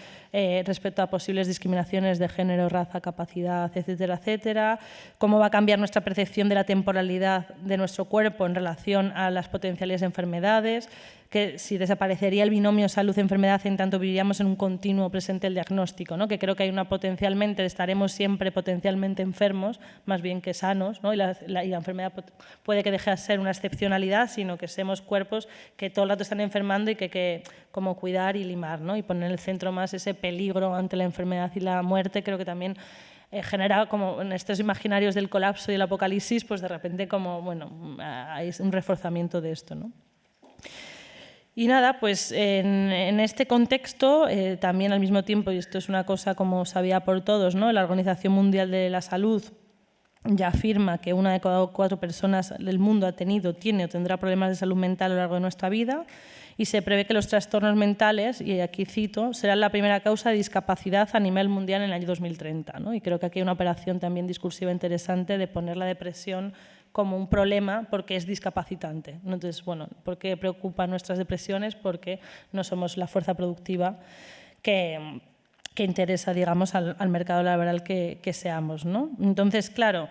respecto a posibles discriminaciones de género, raza, capacidad, etcétera, etcétera? ¿Cómo va a cambiar nuestra percepción de la temporalidad de nuestro cuerpo en relación a las potenciales enfermedades? Que si desaparecería el binomio salud-enfermedad, en tanto viviríamos en un continuo presente el diagnóstico, ¿no? Que creo que hay potencialmente, estaremos siempre potencialmente enfermos, más bien que sanos, ¿no? Y la enfermedad puede que deje de ser una excepcionalidad, sino que seamos cuerpos que todo el rato están enfermando y que como cuidar y limar, ¿no? Y poner en el centro más ese peligro ante la enfermedad y la muerte. Creo que también genera como en estos imaginarios del colapso y el apocalipsis, pues de repente como, bueno, hay un reforzamiento de esto, ¿no? Y nada, pues en este contexto, también al mismo tiempo, y esto es una cosa como sabía por todos, ¿no? La Organización Mundial de la Salud ya afirma que 1 de cada 4 personas del mundo tiene o tendrá problemas de salud mental a lo largo de nuestra vida, y se prevé que los trastornos mentales, y aquí cito, serán la primera causa de discapacidad a nivel mundial en el año 2030, ¿no? Y creo que aquí hay una operación también discursiva interesante de poner la depresión como un problema porque es discapacitante. Entonces, bueno, ¿por qué preocupan nuestras depresiones? Porque no somos la fuerza productiva que interesa, digamos, al mercado laboral que seamos, ¿no? Entonces, claro,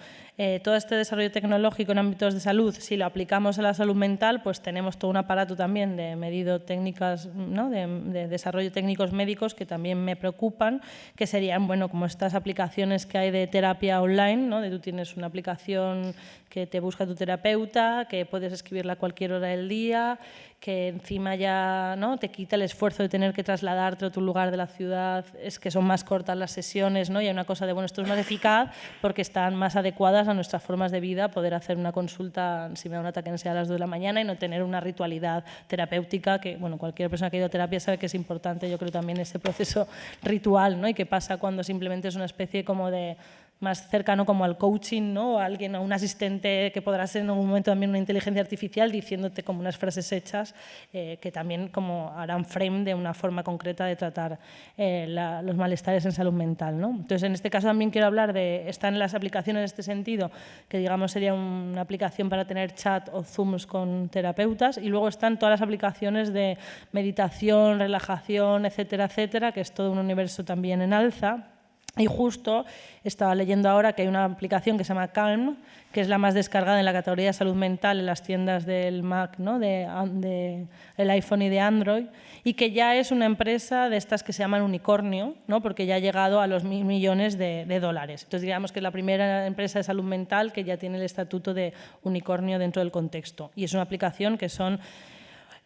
todo este desarrollo tecnológico en ámbitos de salud, si lo aplicamos a la salud mental, pues tenemos todo un aparato también de medido técnicas, ¿no? de desarrollo técnicos médicos que también me preocupan, que serían, bueno, como estas aplicaciones que hay de terapia online, ¿no? Tú tienes una aplicación que te busca tu terapeuta, que puedes escribirla a cualquier hora del día, que encima ya, ¿no?, te quita el esfuerzo de tener que trasladarte a otro lugar de la ciudad, es que son más cortas las sesiones, ¿no? Y hay una cosa de, bueno, esto es más eficaz porque están más adecuadas a nuestras formas de vida, poder hacer una consulta, si me da un ataque de ansiedad a las 2 de la mañana y no tener una ritualidad terapéutica que, bueno, cualquier persona que ha ido a terapia sabe que es importante, yo creo también ese proceso ritual, ¿no? Y qué pasa cuando simplemente es una especie como de más cercano como al coaching, ¿no? O a alguien, a un asistente que podrá ser en algún momento también una inteligencia artificial diciéndote como unas frases hechas que también como harán frame de una forma concreta de tratar los malestares en salud mental, ¿no? Entonces, en este caso también quiero hablar de, están las aplicaciones en este sentido, que digamos sería una aplicación para tener chat o Zooms con terapeutas, y luego están todas las aplicaciones de meditación, relajación, etcétera, etcétera, que es todo un universo también en alza. Y justo estaba leyendo ahora que hay una aplicación que se llama Calm, que es la más descargada en la categoría de salud mental en las tiendas del Mac, ¿no?, del iPhone y de Android, y que ya es una empresa de estas que se llaman unicornio, ¿no?, porque ya ha llegado a los 1.000 millones de dólares. Entonces, digamos que es la primera empresa de salud mental que ya tiene el estatuto de unicornio dentro del contexto. Y es una aplicación que son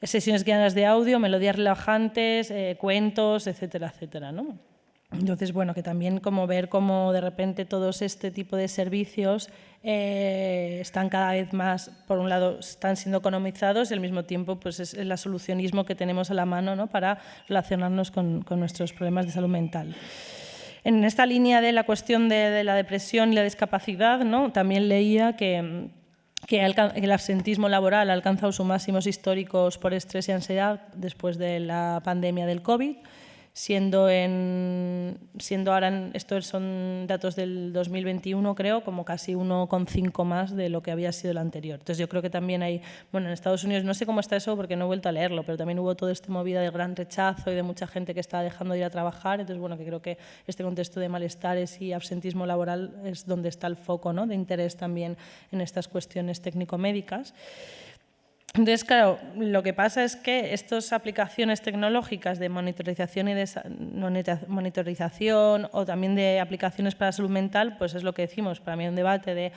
sesiones guiadas de audio, melodías relajantes, cuentos, etcétera, etcétera, ¿no? Entonces, bueno, que también como ver cómo de repente todos este tipo de servicios están cada vez más, por un lado, están siendo economizados y al mismo tiempo pues es el solucionismo que tenemos a la mano, ¿no?, para relacionarnos con nuestros problemas de salud mental. En esta línea de la cuestión de la depresión y la discapacidad, ¿no?, también leía que el absentismo laboral ha alcanzado sus máximos históricos por estrés y ansiedad después de la pandemia del COVID, siendo ahora, estos son datos del 2021, creo, como casi 1,5 más de lo que había sido el anterior. Entonces yo creo que también hay, bueno, en Estados Unidos, no sé cómo está eso porque no he vuelto a leerlo, pero también hubo toda esta movida del gran rechazo y de mucha gente que está dejando de ir a trabajar. Entonces, bueno, que creo que este contexto de malestares y absentismo laboral es donde está el foco, ¿no?, de interés también en estas cuestiones técnico-médicas. Entonces, claro, lo que pasa es que estas aplicaciones tecnológicas de monitorización o también de aplicaciones para salud mental, pues es lo que decimos, para mí un debate de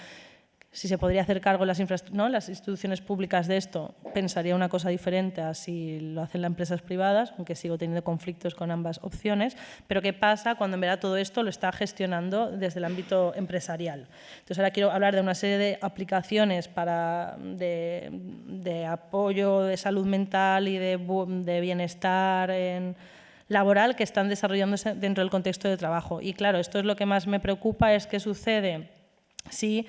si se podría hacer cargo las instituciones públicas de esto, pensaría una cosa diferente a si lo hacen las empresas privadas, aunque sigo teniendo conflictos con ambas opciones. Pero ¿qué pasa cuando en verdad todo esto lo está gestionando desde el ámbito empresarial? Entonces ahora quiero hablar de una serie de aplicaciones de apoyo de salud mental y de bienestar laboral que están desarrollándose dentro del contexto de trabajo. Y claro, esto es lo que más me preocupa, es qué sucede si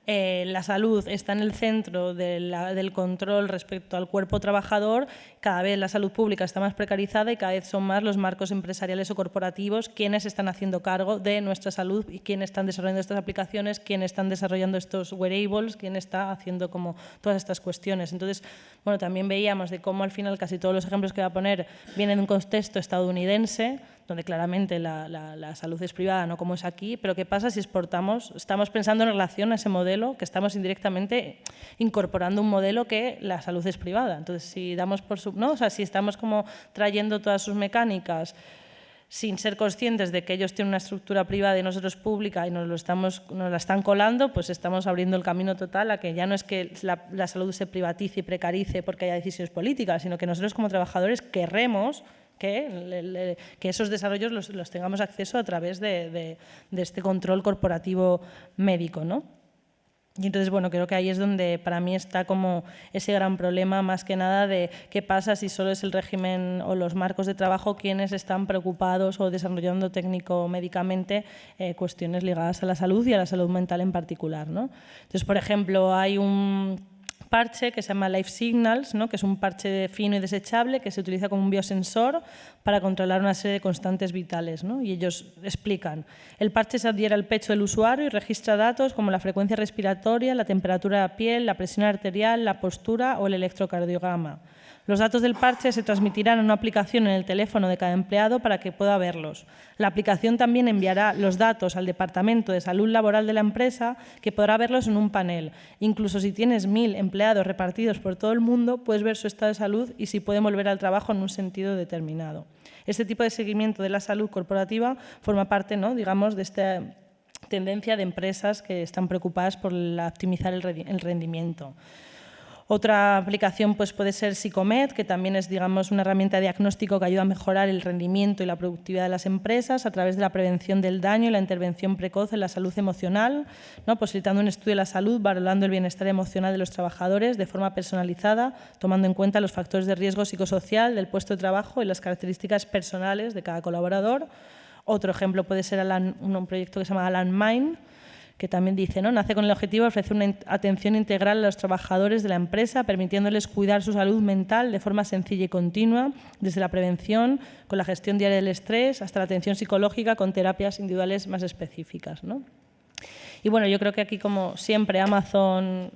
la salud está en el centro del control respecto al cuerpo trabajador. Cada vez la salud pública está más precarizada y cada vez son más los marcos empresariales o corporativos quienes están haciendo cargo de nuestra salud y quienes están desarrollando estas aplicaciones, quienes están desarrollando estos wearables, quién está haciendo como todas estas cuestiones. Entonces, bueno, también veíamos de cómo al final casi todos los ejemplos que voy a poner vienen de un contexto estadounidense, donde claramente la salud es privada, no como es aquí, pero ¿qué pasa si exportamos? Estamos pensando en relación a ese modelo, que estamos indirectamente incorporando un modelo que la salud es privada. Entonces, si damos por ¿no? O sea, si estamos como trayendo todas sus mecánicas sin ser conscientes de que ellos tienen una estructura privada y nosotros pública y nos la están colando, pues estamos abriendo el camino total a que ya no es que la salud se privatice y precarice porque haya decisiones políticas, sino que nosotros como trabajadores querremos que esos desarrollos los tengamos acceso a través de este control corporativo médico, ¿no? Y entonces, bueno, creo que ahí es donde para mí está como ese gran problema, más que nada, de qué pasa si solo es el régimen o los marcos de trabajo quienes están preocupados o desarrollando técnico-médicamente cuestiones ligadas a la salud y a la salud mental en particular, ¿no? Entonces, por ejemplo, hay un parche que se llama Life Signals, ¿no?, que es un parche fino y desechable que se utiliza como un biosensor para controlar una serie de constantes vitales, ¿no? Y ellos explican, el parche se adhiere al pecho del usuario y registra datos como la frecuencia respiratoria, la temperatura de la piel, la presión arterial, la postura o el electrocardiograma. Los datos del parche se transmitirán a una aplicación en el teléfono de cada empleado para que pueda verlos. La aplicación también enviará los datos al Departamento de Salud Laboral de la empresa, que podrá verlos en un panel. Incluso si tienes 1.000 empleados repartidos por todo el mundo, puedes ver su estado de salud y si pueden volver al trabajo en un sentido determinado. Este tipo de seguimiento de la salud corporativa forma parte, ¿no?, digamos, de esta tendencia de empresas que están preocupadas por optimizar el rendimiento. Otra aplicación pues, puede ser Psicomed, que también es digamos, una herramienta de diagnóstico que ayuda a mejorar el rendimiento y la productividad de las empresas a través de la prevención del daño y la intervención precoz en la salud emocional, ¿no? Posibilitando un estudio de la salud, valorando el bienestar emocional de los trabajadores de forma personalizada, tomando en cuenta los factores de riesgo psicosocial del puesto de trabajo y las características personales de cada colaborador. Otro ejemplo puede ser un proyecto que se llama Alan Mind, que también dice, ¿no? Nace con el objetivo de ofrecer una atención integral a los trabajadores de la empresa, permitiéndoles cuidar su salud mental de forma sencilla y continua, desde la prevención, con la gestión diaria del estrés, hasta la atención psicológica con terapias individuales más específicas, ¿no? Y bueno, yo creo que aquí, como siempre, Amazon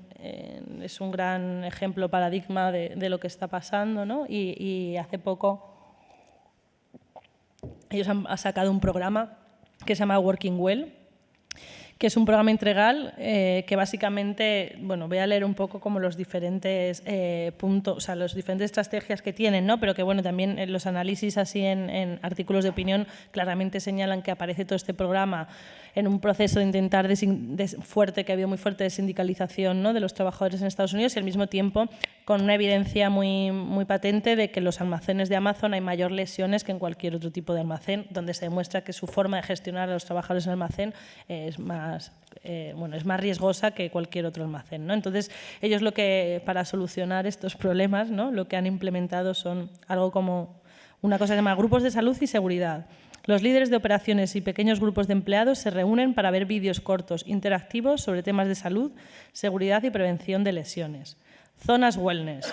es un gran ejemplo, paradigma de lo que está pasando, ¿no? Y hace poco ellos han sacado un programa que se llama Working Well, que es un programa integral que básicamente, bueno, voy a leer un poco como los diferentes puntos, o sea, las diferentes estrategias que tienen, ¿no? Pero que, bueno, también los análisis así en artículos de opinión claramente señalan que aparece todo este programa en un proceso de intentar que ha habido muy fuerte de sindicalización, ¿no? De los trabajadores en Estados Unidos y al mismo tiempo con una evidencia muy, muy patente de que en los almacenes de Amazon hay mayor lesiones que en cualquier otro tipo de almacén, donde se demuestra que su forma de gestionar a los trabajadores en el almacén es más riesgosa que cualquier otro almacén, ¿no? Entonces, ellos para solucionar estos problemas, ¿no? Lo que han implementado son algo como una cosa que se llama grupos de salud y seguridad. Los líderes de operaciones y pequeños grupos de empleados se reúnen para ver vídeos cortos interactivos sobre temas de salud, seguridad y prevención de lesiones. Zonas wellness.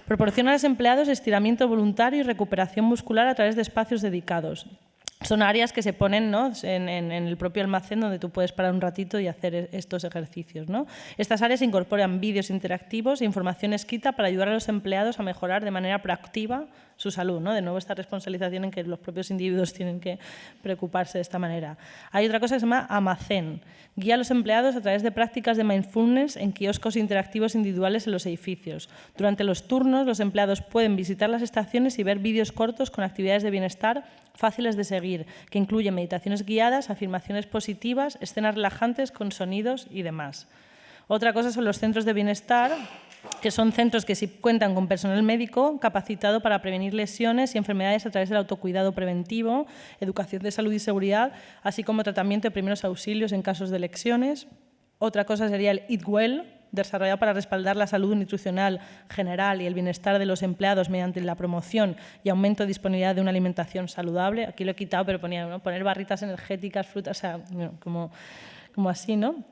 Proporciona a los empleados estiramiento voluntario y recuperación muscular a través de espacios dedicados. Son áreas que se ponen, ¿no? en el propio almacén donde tú puedes parar un ratito y hacer estos ejercicios, ¿no? Estas áreas incorporan vídeos interactivos e información escrita para ayudar a los empleados a mejorar de manera proactiva su salud, ¿no? De nuevo, esta responsabilización en que los propios individuos tienen que preocuparse de esta manera. Hay otra cosa que se llama Amacén. Guía a los empleados a través de prácticas de mindfulness en kioscos interactivos individuales en los edificios. Durante los turnos, los empleados pueden visitar las estaciones y ver vídeos cortos con actividades de bienestar fáciles de seguir, que incluyen meditaciones guiadas, afirmaciones positivas, escenas relajantes con sonidos y demás. Otra cosa son los centros de bienestar, que son centros que sí cuentan con personal médico capacitado para prevenir lesiones y enfermedades a través del autocuidado preventivo, educación de salud y seguridad, así como tratamiento de primeros auxilios en casos de lesiones. Otra cosa sería el Eat Well, desarrollado para respaldar la salud nutricional general y el bienestar de los empleados mediante la promoción y aumento de disponibilidad de una alimentación saludable. Aquí lo he quitado, pero ponía, ¿no? Poner barritas energéticas, frutas, o sea, como así, ¿no?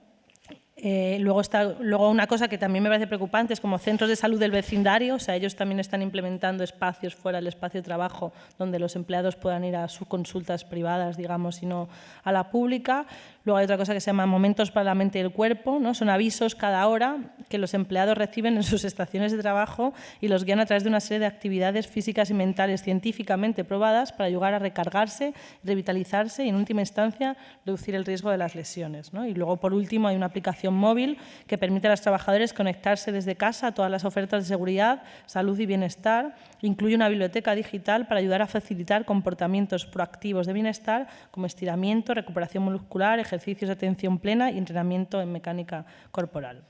Luego una cosa que también me parece preocupante es como centros de salud del vecindario, o sea, ellos también están implementando espacios fuera del espacio de trabajo donde los empleados puedan ir a sus consultas privadas, digamos, y no a la pública. Luego hay otra cosa que se llama momentos para la mente y el cuerpo, ¿no? Son avisos cada hora que los empleados reciben en sus estaciones de trabajo y los guían a través de una serie de actividades físicas y mentales científicamente probadas para ayudar a recargarse, revitalizarse y, en última instancia, reducir el riesgo de las lesiones, ¿no? Y luego, por último, hay una aplicación móvil que permite a los trabajadores conectarse desde casa a todas las ofertas de seguridad, salud y bienestar. Incluye una biblioteca digital para ayudar a facilitar comportamientos proactivos de bienestar como estiramiento, recuperación muscular, ejercicios de atención plena y entrenamiento en mecánica corporal.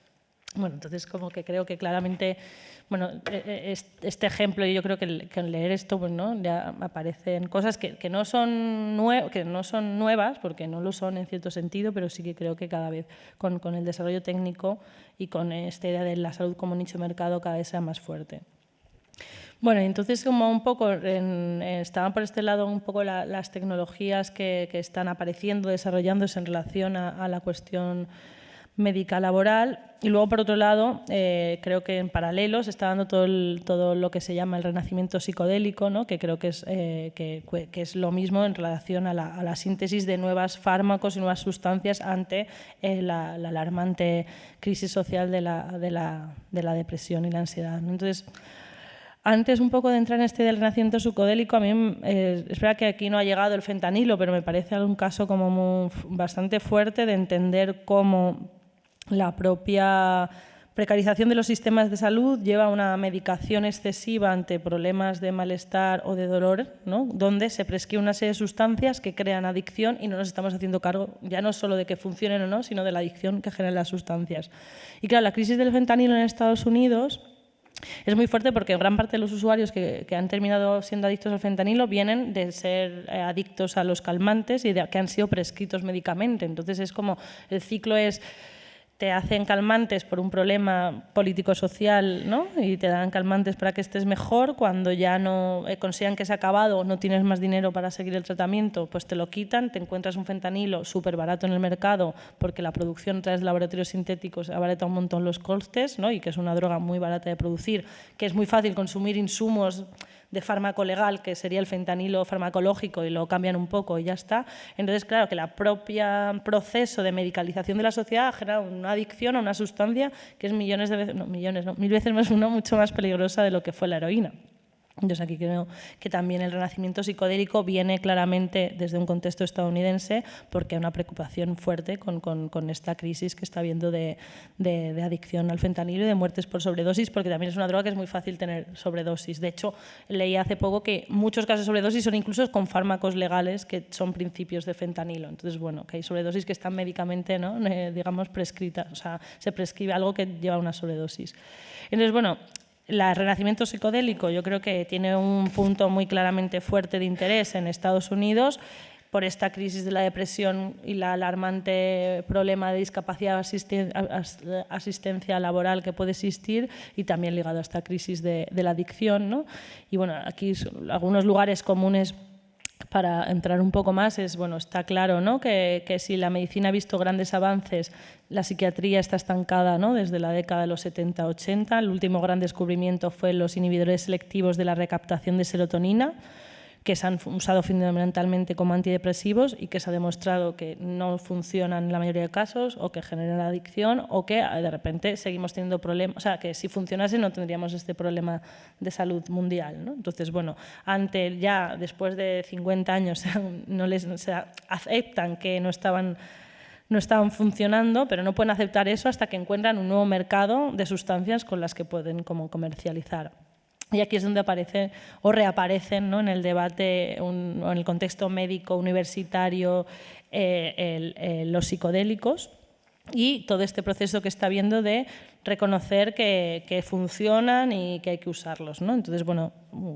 Bueno, entonces como que creo que claramente, bueno, este ejemplo, y yo creo que al leer esto, pues, ¿no? Ya aparecen cosas que no son nuevas, porque no lo son en cierto sentido, pero sí que creo que cada vez con el desarrollo técnico y con esta idea de la salud como nicho de mercado cada vez sea más fuerte. Bueno, entonces como un poco estaban por este lado un poco las tecnologías que están apareciendo, desarrollándose en relación a la cuestión médica laboral, y luego por otro lado creo que en paralelo se está dando todo lo que se llama el renacimiento psicodélico, ¿no? Que creo que es lo mismo en relación a la síntesis de nuevos fármacos y nuevas sustancias ante la alarmante crisis social de la depresión y la ansiedad, ¿no? Entonces, antes un poco de entrar en del renacimiento psicodélico, a mí es verdad que aquí no ha llegado el fentanilo, pero me parece un caso como bastante fuerte de entender cómo la propia precarización de los sistemas de salud lleva a una medicación excesiva ante problemas de malestar o de dolor, ¿no? Donde se prescribe una serie de sustancias que crean adicción y no nos estamos haciendo cargo ya no solo de que funcionen o no, sino de la adicción que generan las sustancias. Y claro, la crisis del fentanilo en Estados Unidos Es muy fuerte porque gran parte de los usuarios que han terminado siendo adictos al fentanilo vienen de ser adictos a los calmantes y de que han sido prescritos médicamente. Entonces es como, el ciclo es, te hacen calmantes por un problema político-social, ¿no? Y te dan calmantes para que estés mejor. Cuando ya no consideran que se ha acabado o no tienes más dinero para seguir el tratamiento, pues te lo quitan, te encuentras un fentanilo súper barato en el mercado porque la producción a través de laboratorios sintéticos abarata un montón los costes, ¿no? Y que es una droga muy barata de producir, que es muy fácil consumir insumos de fármaco legal, que sería el fentanilo farmacológico, y lo cambian un poco y ya está. Entonces, claro, que la propia proceso de medicalización de la sociedad ha generado una adicción a una sustancia que es mil veces más, mucho más peligrosa de lo que fue la heroína. Entonces aquí creo que también el renacimiento psicodélico viene claramente desde un contexto estadounidense porque hay una preocupación fuerte con esta crisis que está habiendo de adicción al fentanilo y de muertes por sobredosis, porque también es una droga que es muy fácil tener sobredosis. De hecho, leí hace poco que muchos casos de sobredosis son incluso con fármacos legales que son principios de fentanilo. Entonces, bueno, que hay sobredosis que están médicamente, ¿no? Digamos, prescritas, o sea, se prescribe algo que lleva una sobredosis. Entonces, bueno, el renacimiento psicodélico yo creo que tiene un punto muy claramente fuerte de interés en Estados Unidos por esta crisis de la depresión y el alarmante problema de discapacidad asistencia laboral que puede existir, y también ligado a esta crisis de la adicción, ¿no? Y bueno, aquí algunos lugares comunes para entrar un poco más es, bueno, está claro, ¿no? que si la medicina ha visto grandes avances, la psiquiatría está estancada, ¿no? Desde la década de los 70-80. El último gran descubrimiento fue los inhibidores selectivos de la recaptación de serotonina, que se han usado fundamentalmente como antidepresivos y que se ha demostrado que no funcionan en la mayoría de casos, o que generan adicción, o que de repente seguimos teniendo problemas. O sea, que si funcionase no tendríamos este problema de salud mundial, ¿no? Entonces, bueno, ya después de 50 años se aceptan que no estaban funcionando, pero no pueden aceptar eso hasta que encuentran un nuevo mercado de sustancias con las que pueden como comercializar. Y aquí es donde aparecen o reaparecen, ¿no? En el debate o en el contexto médico universitario los psicodélicos y todo este proceso que está habiendo de reconocer que funcionan y que hay que usarlos, ¿no? Entonces, bueno,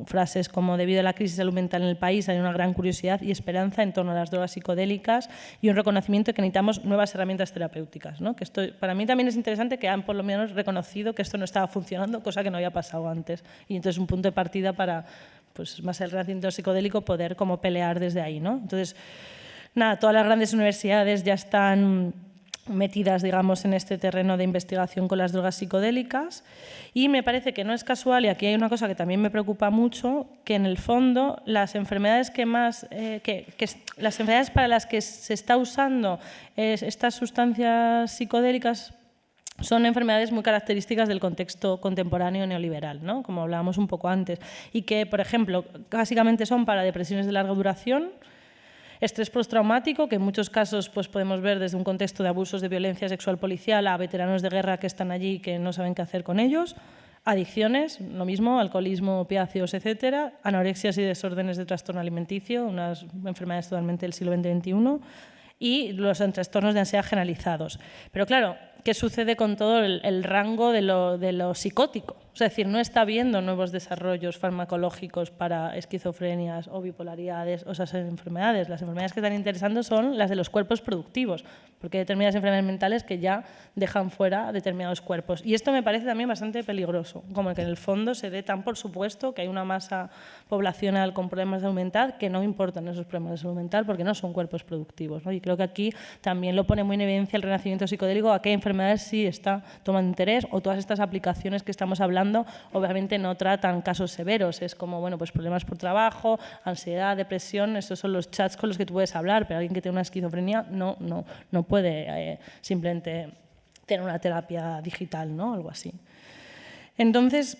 frases como debido a la crisis de salud mental en el país hay una gran curiosidad y esperanza en torno a las drogas psicodélicas y un reconocimiento de que necesitamos nuevas herramientas terapéuticas, ¿no? Que esto, para mí también es interesante que han por lo menos reconocido que esto no estaba funcionando, cosa que no había pasado antes. Y entonces un punto de partida para, pues, más el renacimiento psicodélico, poder como pelear desde ahí, ¿no? Entonces, nada, todas las grandes universidades ya están metidas, digamos, en este terreno de investigación con las drogas psicodélicas, y me parece que no es casual, y aquí hay una cosa que también me preocupa mucho, que en el fondo las enfermedades las enfermedades para las que se está usando estas sustancias psicodélicas son enfermedades muy características del contexto contemporáneo neoliberal, ¿no? Como hablábamos un poco antes, y que, por ejemplo, básicamente son para depresiones de larga duración, estrés postraumático, que en muchos casos pues, podemos ver desde un contexto de abusos de violencia sexual policial a veteranos de guerra que están allí y que no saben qué hacer con ellos, adicciones, lo mismo, alcoholismo, opiáceos, etcétera, anorexias y desórdenes de trastorno alimenticio, unas enfermedades totalmente del siglo XXI, y los trastornos de ansiedad generalizados. Pero claro, ¿qué sucede con todo el rango de lo psicótico? Es decir, no está habiendo nuevos desarrollos farmacológicos para esquizofrenias o bipolaridades o esas enfermedades. Las enfermedades que están interesando son las de los cuerpos productivos, porque hay determinadas enfermedades mentales que ya dejan fuera determinados cuerpos. Y esto me parece también bastante peligroso, como que en el fondo se dé tan por supuesto que hay una masa poblacional con problemas de salud mental que no importan esos problemas de salud mental porque no son cuerpos productivos, ¿no? Y creo que aquí también lo pone muy en evidencia el renacimiento psicodélico, a qué enfermedades sí está tomando interés, o todas estas aplicaciones que estamos hablando obviamente no tratan casos severos, es como, bueno, pues problemas por trabajo, ansiedad, depresión, estos son los chats con los que tú puedes hablar, pero alguien que tiene una esquizofrenia no puede simplemente tener una terapia digital, ¿no? Algo así. Entonces,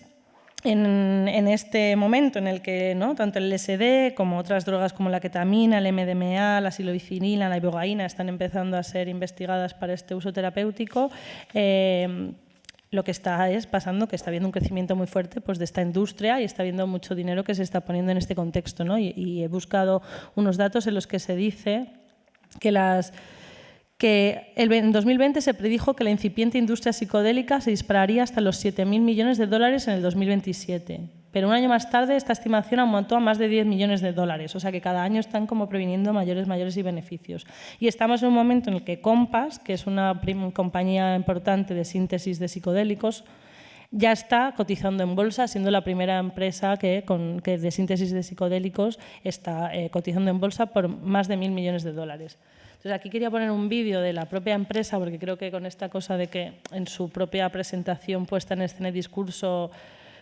en este momento en el que, ¿no?, tanto el LSD como otras drogas como la ketamina, el MDMA, la psilocicinina, la ibogaína están empezando a ser investigadas para este uso terapéutico, lo que está pasando que está habiendo un crecimiento muy fuerte pues, de esta industria y está habiendo mucho dinero que se está poniendo en este contexto, ¿no? Y he buscado unos datos en los que se dice que que en 2020 se predijo que la incipiente industria psicodélica se dispararía hasta los 7.000 millones de dólares en el 2027. Pero un año más tarde esta estimación aumentó a más de 10 millones de dólares, o sea que cada año están como previniendo mayores y beneficios. Y estamos en un momento en el que Compass, que es una compañía importante de síntesis de psicodélicos, ya está cotizando en bolsa, siendo la primera empresa que de síntesis de psicodélicos está cotizando en bolsa por más de 1.000 millones de dólares. Entonces, aquí quería poner un vídeo de la propia empresa, porque creo que con esta cosa de que en su propia presentación puesta en escena y discurso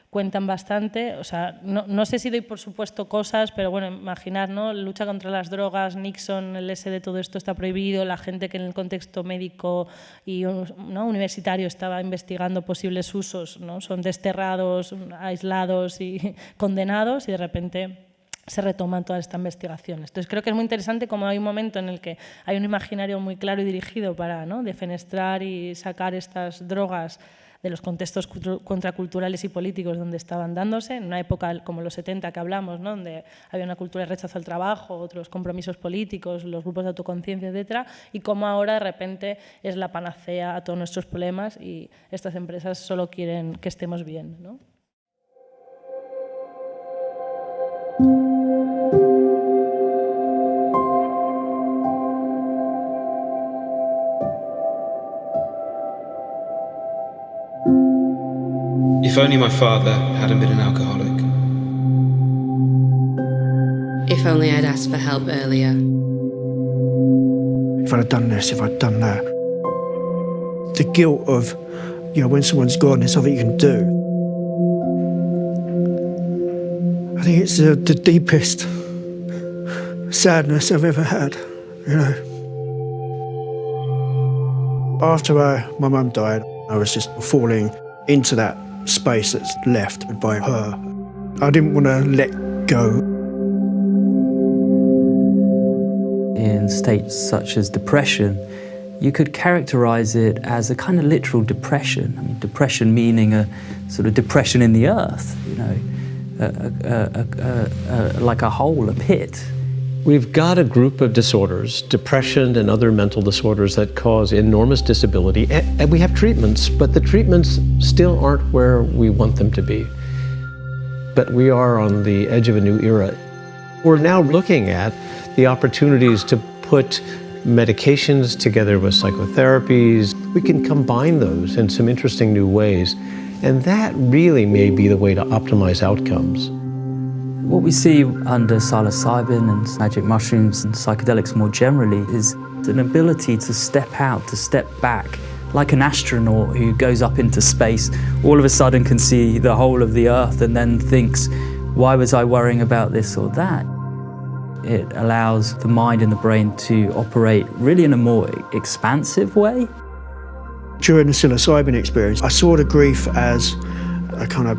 cuentan bastante. O sea, no sé si doy por supuesto cosas, pero bueno, imaginar, ¿no? Lucha contra las drogas, Nixon, el SD, todo esto está prohibido, la gente que en el contexto médico y ¿no? universitario estaba investigando posibles usos, ¿no? Son desterrados, aislados y condenados, y de repente se retoman todas estas investigaciones. Entonces creo que es muy interesante como hay un momento en el que hay un imaginario muy claro y dirigido para, ¿no? defenestrar y sacar estas drogas de los contextos contraculturales y políticos donde estaban dándose, en una época como los 70 que hablamos, ¿no? donde había una cultura de rechazo al trabajo, otros compromisos políticos, los grupos de autoconciencia, etcétera, y cómo ahora de repente es la panacea a todos nuestros problemas y estas empresas solo quieren que estemos bien, ¿no? If only my father hadn't been an alcoholic. If only I'd asked for help earlier. If I'd done this, if I'd done that. The guilt of, when someone's gone, there's something you can do. I think it's the deepest sadness I've ever had, After my mum died, I was just falling into that space that's left by her. I didn't want to let go. In states such as depression, you could characterize it as a kind of literal depression. I mean, depression meaning a sort of depression in the earth, like a hole, a pit. We've got a group of disorders, depression and other mental disorders that cause enormous disability, and we have treatments, but the treatments still aren't where we want them to be. But we are on the edge of a new era. We're now looking at the opportunities to put medications together with psychotherapies. We can combine those in some interesting new ways, and that really may be the way to optimize outcomes. What we see under psilocybin and magic mushrooms and psychedelics more generally is an ability to step out, to step back, like an astronaut who goes up into space, all of a sudden can see the whole of the Earth and then thinks, why was I worrying about this or that? It allows the mind and the brain to operate really in a more expansive way. During the psilocybin experience, I saw the grief as a kind of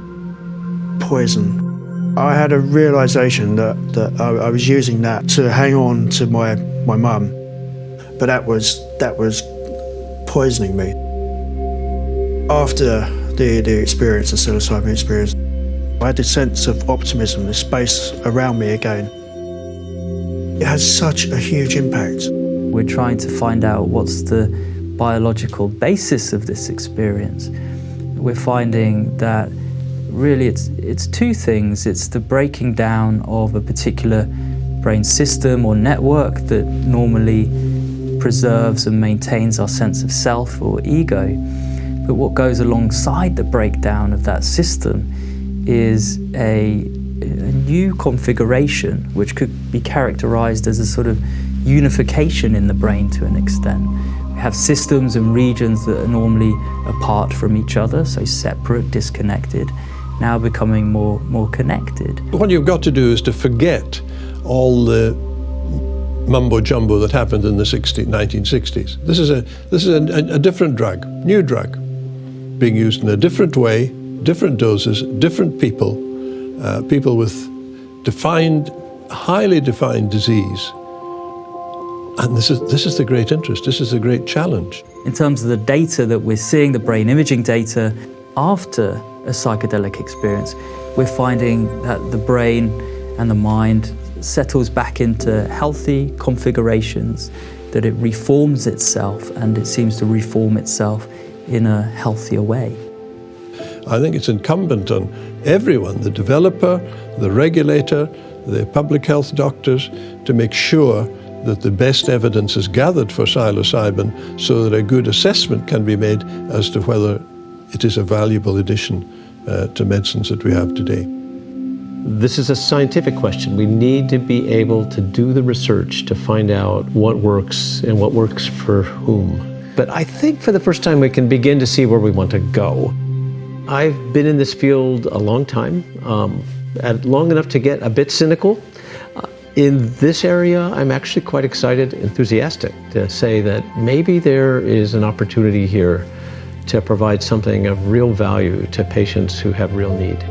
poison. I had a realisation that I was using that to hang on to my mum, but that was poisoning me. After the experience, the psilocybin experience, I had this sense of optimism, the space around me again. It has such a huge impact. We're trying to find out what's the biological basis of this experience. We're finding that really it's two things. It's the breaking down of a particular brain system or network that normally preserves and maintains our sense of self or ego. But what goes alongside the breakdown of that system is a new configuration which could be characterized as a sort of unification in the brain to an extent. We have systems and regions that are normally apart from each other, so separate, disconnected, now becoming more connected. What you've got to do is to forget all the mumbo-jumbo that happened in the 1960s. This is a different drug, new drug, being used in a different way, different doses, different people, people with highly defined disease. And this is the great interest, this is the great challenge. In terms of the data that we're seeing, the brain imaging data, after a psychedelic experience, we're finding that the brain and the mind settles back into healthy configurations. that it reforms itself, and it seems to reform itself in a healthier way. I think it's incumbent on everyone, the developer, the regulator, the public health doctors, to make sure that the best evidence is gathered for psilocybin so that a good assessment can be made as to whether it is a valuable addition to medicines that we have today. This is a scientific question. We need to be able to do the research to find out what works and what works for whom. But I think for the first time we can begin to see where we want to go. I've been in this field a long time, long enough to get a bit cynical. In this area, I'm actually quite excited, enthusiastic to say that maybe there is an opportunity here to provide something of real value to patients who have real need.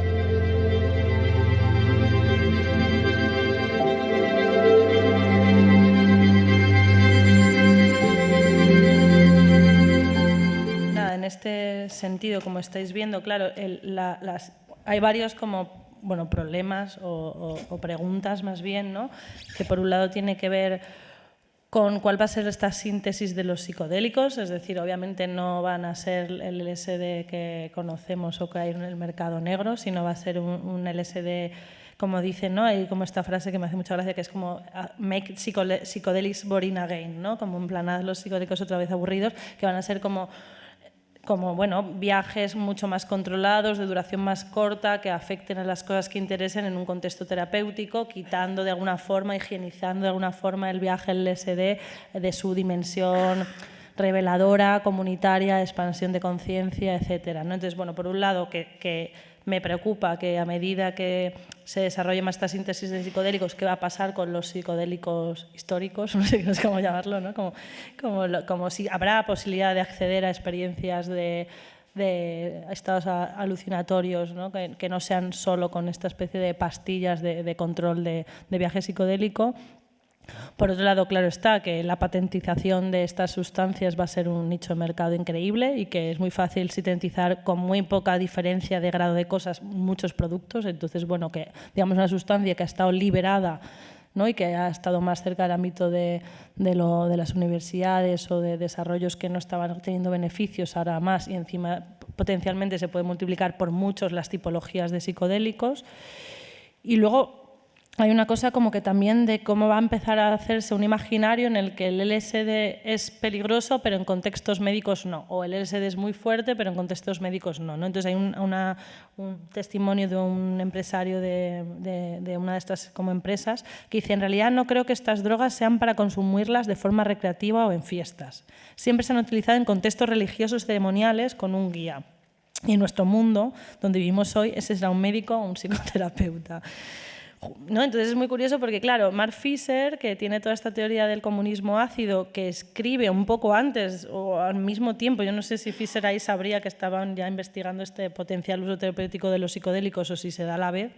Sentido, como estáis viendo, claro, hay varios como problemas o preguntas más bien, ¿no? Que por un lado tiene que ver con cuál va a ser esta síntesis de los psicodélicos, es decir, obviamente no van a ser el LSD que conocemos o que hay en el mercado negro, sino va a ser un LSD, como dicen, ¿no? Hay como esta frase que me hace mucha gracia, que es como make psychedelics boring again, ¿no? Como en plan, haz los psicodélicos otra vez aburridos, que van a ser como viajes mucho más controlados, de duración más corta, que afecten a las cosas que interesen en un contexto terapéutico, quitando de alguna forma, higienizando de alguna forma el viaje LSD de su dimensión reveladora, comunitaria, expansión de conciencia, etc., ¿no? Entonces, por un lado, que me preocupa que a medida que se desarrolle más esta síntesis de psicodélicos, ¿qué va a pasar con los psicodélicos históricos? No sé cómo llamarlo, ¿no? Como si habrá posibilidad de acceder a experiencias de estados alucinatorios, ¿no? Que no sean solo con esta especie de pastillas de control de viaje psicodélico. Por otro lado, claro está que la patentización de estas sustancias va a ser un nicho de mercado increíble y que es muy fácil sintetizar con muy poca diferencia de grado de cosas muchos productos. Entonces, que digamos una sustancia que ha estado liberada, ¿no? Y que ha estado más cerca del ámbito de las universidades o de desarrollos que no estaban teniendo beneficios, ahora más, y encima potencialmente se puede multiplicar por muchos las tipologías de psicodélicos. Y luego hay una cosa como que también de cómo va a empezar a hacerse un imaginario en el que el LSD es peligroso pero en contextos médicos no, o el LSD es muy fuerte pero en contextos médicos no, ¿no? Entonces hay un testimonio de un empresario de una de estas como empresas que dice: en realidad no creo que estas drogas sean para consumirlas de forma recreativa o en fiestas. Siempre se han utilizado en contextos religiosos ceremoniales con un guía. Y en nuestro mundo, donde vivimos hoy, ese será un médico o un psicoterapeuta, ¿no? Entonces es muy curioso porque, claro, Mark Fisher, que tiene toda esta teoría del comunismo ácido, que escribe un poco antes o al mismo tiempo, yo no sé si Fisher ahí sabría que estaban ya investigando este potencial uso terapéutico de los psicodélicos o si se da a la vez.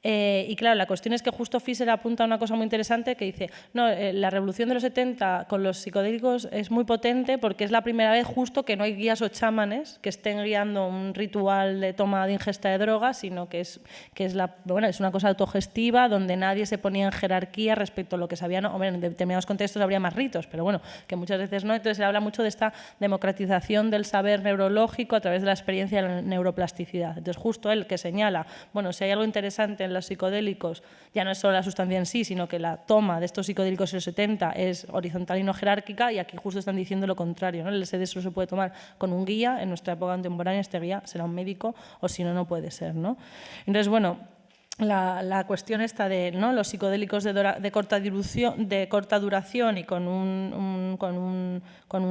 Y claro, la cuestión es que justo Fisher apunta a una cosa muy interesante que dice: no, la revolución de los 70 con los psicodélicos es muy potente porque es la primera vez justo que no hay guías o chámanes que estén guiando un ritual de toma de ingesta de drogas, sino que es una cosa autogestiva donde nadie se ponía en jerarquía respecto a lo que sabían. En determinados contextos habría más ritos, pero que muchas veces no. Entonces se habla mucho de esta democratización del saber neurológico a través de la experiencia de la neuroplasticidad. Entonces justo él que señala, si hay algo interesante en los psicodélicos, ya no es solo la sustancia en sí, sino que la toma de estos psicodélicos en los 70 es horizontal y no jerárquica, y aquí justo están diciendo lo contrario, ¿no? El LSD solo se puede tomar con un guía. En nuestra época contemporánea este guía será un médico, o si no, no puede ser, ¿no? Entonces, la cuestión está de, ¿no?, los psicodélicos de corta duración y con un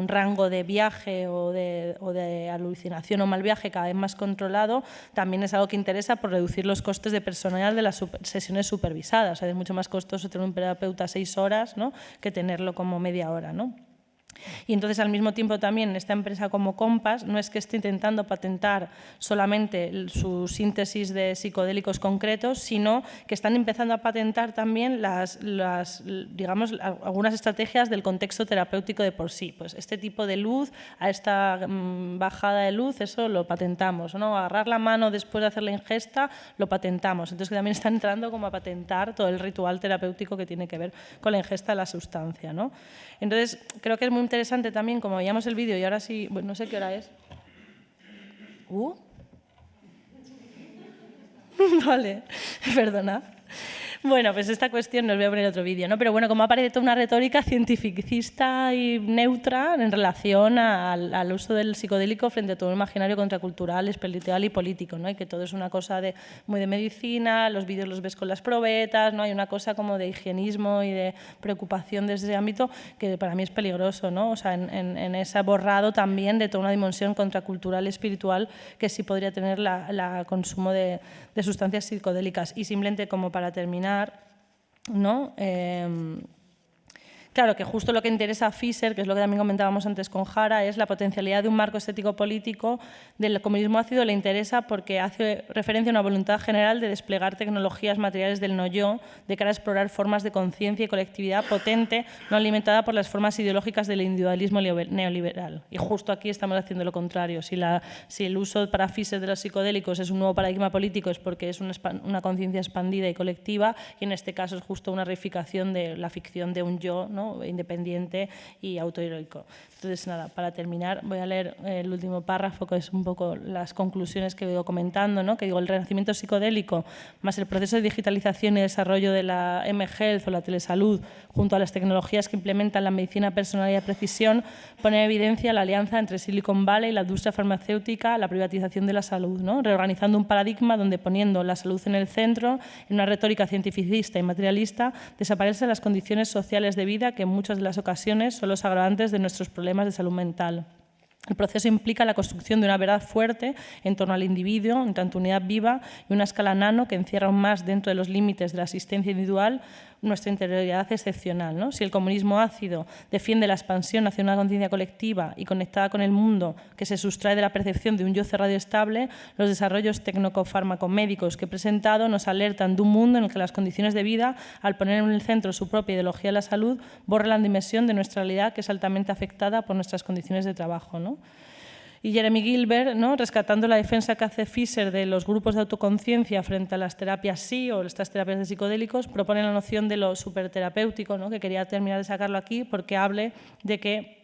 rango de viaje o de alucinación o mal viaje cada vez más controlado, también es algo que interesa por reducir los costes de personal de las sesiones supervisadas. Es mucho más costoso tener un terapeuta 6 horas, ¿no?, que tenerlo como media hora, ¿no? Y entonces, al mismo tiempo, también esta empresa como Compass no es que esté intentando patentar solamente su síntesis de psicodélicos concretos, sino que están empezando a patentar también digamos, algunas estrategias del contexto terapéutico de por sí. Pues este tipo de luz, a esta bajada de luz, eso lo patentamos, ¿no? Agarrar la mano después de hacer la ingesta, lo patentamos. Entonces, que también están entrando como a patentar todo el ritual terapéutico que tiene que ver con la ingesta de la sustancia, ¿no? Entonces, creo que es muy interesante también, como veíamos el vídeo, y ahora sí, bueno, no sé qué hora es. Vale, perdona. Bueno, pues esta cuestión, nos voy a poner otro vídeo, ¿no? Pero bueno, como aparece toda una retórica cientificista y neutra en relación al uso del psicodélico frente a todo un imaginario contracultural, espiritual y político, ¿no? Y que todo es una cosa muy de medicina, los vídeos los ves con las probetas, ¿no? Hay una cosa como de higienismo y de preocupación desde ese ámbito que para mí es peligroso, ¿no? O sea, en ese borrado también de toda una dimensión contracultural y espiritual que sí podría tener el consumo de sustancias psicodélicas. Y simplemente como para terminar, ¿no? Claro que justo lo que interesa a Fischer, que es lo que también comentábamos antes con Jara, es la potencialidad de un marco estético-político del comunismo ácido. Le interesa porque hace referencia a una voluntad general de desplegar tecnologías materiales del no-yo de cara a explorar formas de conciencia y colectividad potente, no alimentada por las formas ideológicas del individualismo neoliberal. Y justo aquí estamos haciendo lo contrario. Si el uso para Fischer de los psicodélicos es un nuevo paradigma político, es porque es una conciencia expandida y colectiva, y en este caso es justo una reificación de la ficción de un yo, ¿no? Independiente y autoheroico. Entonces, nada, para terminar voy a leer el último párrafo, que es un poco las conclusiones que he ido comentando, ¿no? Que digo, el renacimiento psicodélico más el proceso de digitalización y desarrollo de la mHealth o la telesalud, junto a las tecnologías que implementan la medicina personal y de precisión, pone en evidencia la alianza entre Silicon Valley y la industria farmacéutica, la privatización de la salud, ¿no? Reorganizando un paradigma donde, poniendo la salud en el centro, en una retórica cientificista y materialista, desaparecen las condiciones sociales de vida que en muchas de las ocasiones son los agravantes de nuestros problemas de salud mental. El proceso implica la construcción de una verdad fuerte en torno al individuo, en tanto unidad viva, y una escala nano que encierra aún más dentro de los límites de la existencia individual nuestra interioridad excepcional, ¿no? Si el comunismo ácido defiende la expansión hacia una conciencia colectiva y conectada con el mundo que se sustrae de la percepción de un yo cerrado y estable, los desarrollos tecnofarmacomédicos que he presentado nos alertan de un mundo en el que las condiciones de vida, al poner en el centro su propia ideología de la salud, borran la dimensión de nuestra realidad que es altamente afectada por nuestras condiciones de trabajo, ¿no? Y Jeremy Gilbert, ¿no? Rescatando la defensa que hace Fischer de los grupos de autoconciencia frente a las terapias sí o estas terapias de psicodélicos, propone la noción de lo superterapéutico, ¿no? Que quería terminar de sacarlo aquí porque hable de que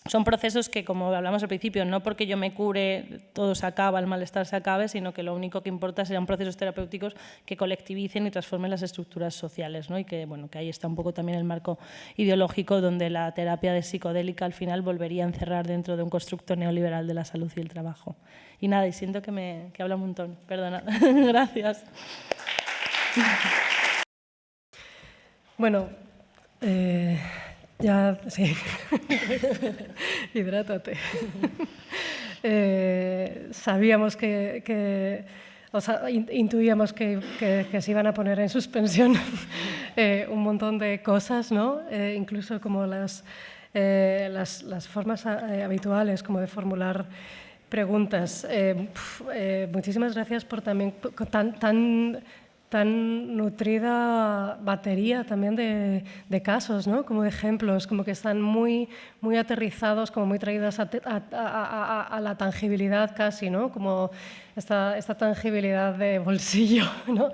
son procesos que, como hablamos al principio, no porque yo me cure todo se acaba, el malestar se acabe, sino que lo único que importa serán procesos terapéuticos que colectivicen y transformen las estructuras sociales, ¿no? Y que, bueno, que ahí está un poco también el marco ideológico donde la terapia de psicodélica al final volvería a encerrar dentro de un constructo neoliberal de la salud y el trabajo. Y nada, y siento que hablo un montón. Perdona. Gracias. Bueno, ya, sí, hidrátate. Sabíamos o sea, intuíamos que se iban a poner en suspensión un montón de cosas, ¿no? Incluso como las formas habituales, como de formular preguntas. Muchísimas gracias por también tan nutrida batería también de casos, ¿no? Como de ejemplos, como que están muy aterrizados, como muy traídos a la tangibilidad casi, ¿no? Como esta tangibilidad de bolsillo, ¿no?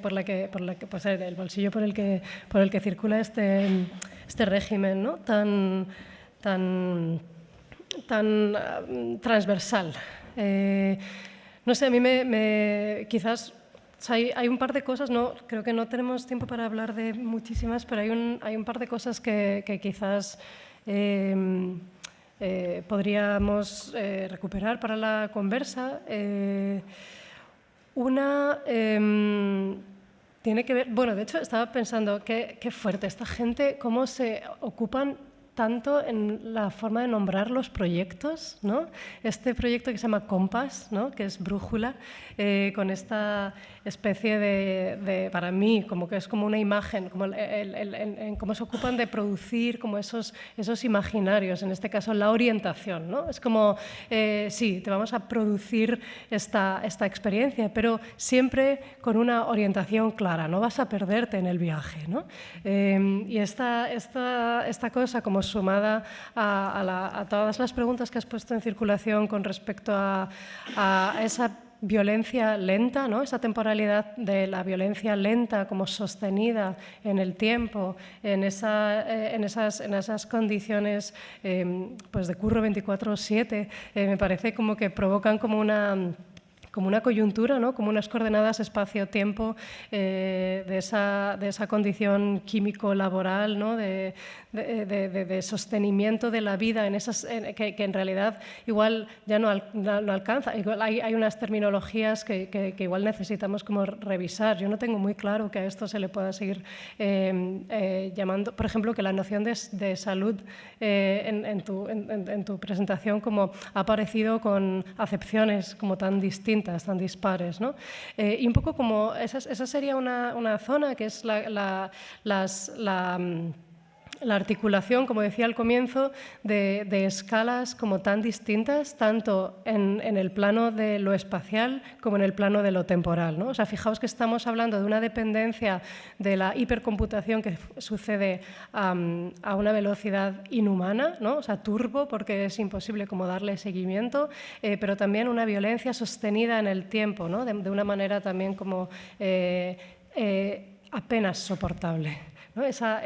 Por la que pues, el bolsillo por el que circula este régimen, ¿no? tan transversal. No sé, a mí quizás hay un par de cosas, creo que no tenemos tiempo para hablar de muchísimas, pero hay un par de cosas que quizás podríamos recuperar para la conversa. Una tiene que ver, bueno, de hecho estaba pensando qué fuerte esta gente, cómo se ocupan tanto en la forma de nombrar los proyectos, ¿no? Este proyecto que se llama Compass, ¿no? Que es brújula, con esta especie de, para mí, como que es como una imagen, como cómo se ocupan de producir como esos imaginarios, en este caso la orientación, ¿no? Es como, sí, te vamos a producir esta experiencia, pero siempre con una orientación clara, no vas a perderte en el viaje, ¿no? Y esta cosa como sumada a todas las preguntas que has puesto en circulación con respecto a esa violencia lenta, ¿no? Esa temporalidad de la violencia lenta como sostenida en el tiempo, en esas condiciones pues de curro 24/7, me parece como que provocan como una coyuntura, ¿no? Como unas coordenadas espacio-tiempo de esa condición químico-laboral, ¿no? de sostenimiento de la vida en que en realidad igual ya no alcanza. Igual hay unas terminologías que igual necesitamos como revisar. Yo no tengo muy claro que a esto se le pueda seguir llamando. Por ejemplo, que la noción de salud en tu presentación como ha aparecido con acepciones como tan distintas, tan dispares, ¿no? Y un poco como esa sería una zona que es la articulación, como decía al comienzo, de escalas como tan distintas, tanto en el plano de lo espacial como en el plano de lo temporal, ¿no? O sea, fijaos que estamos hablando de una dependencia de la hipercomputación que sucede a una velocidad inhumana, ¿no? O sea, turbo, porque es imposible como darle seguimiento, pero también una violencia sostenida en el tiempo, ¿no? De una manera también como apenas soportable, ¿no? Esa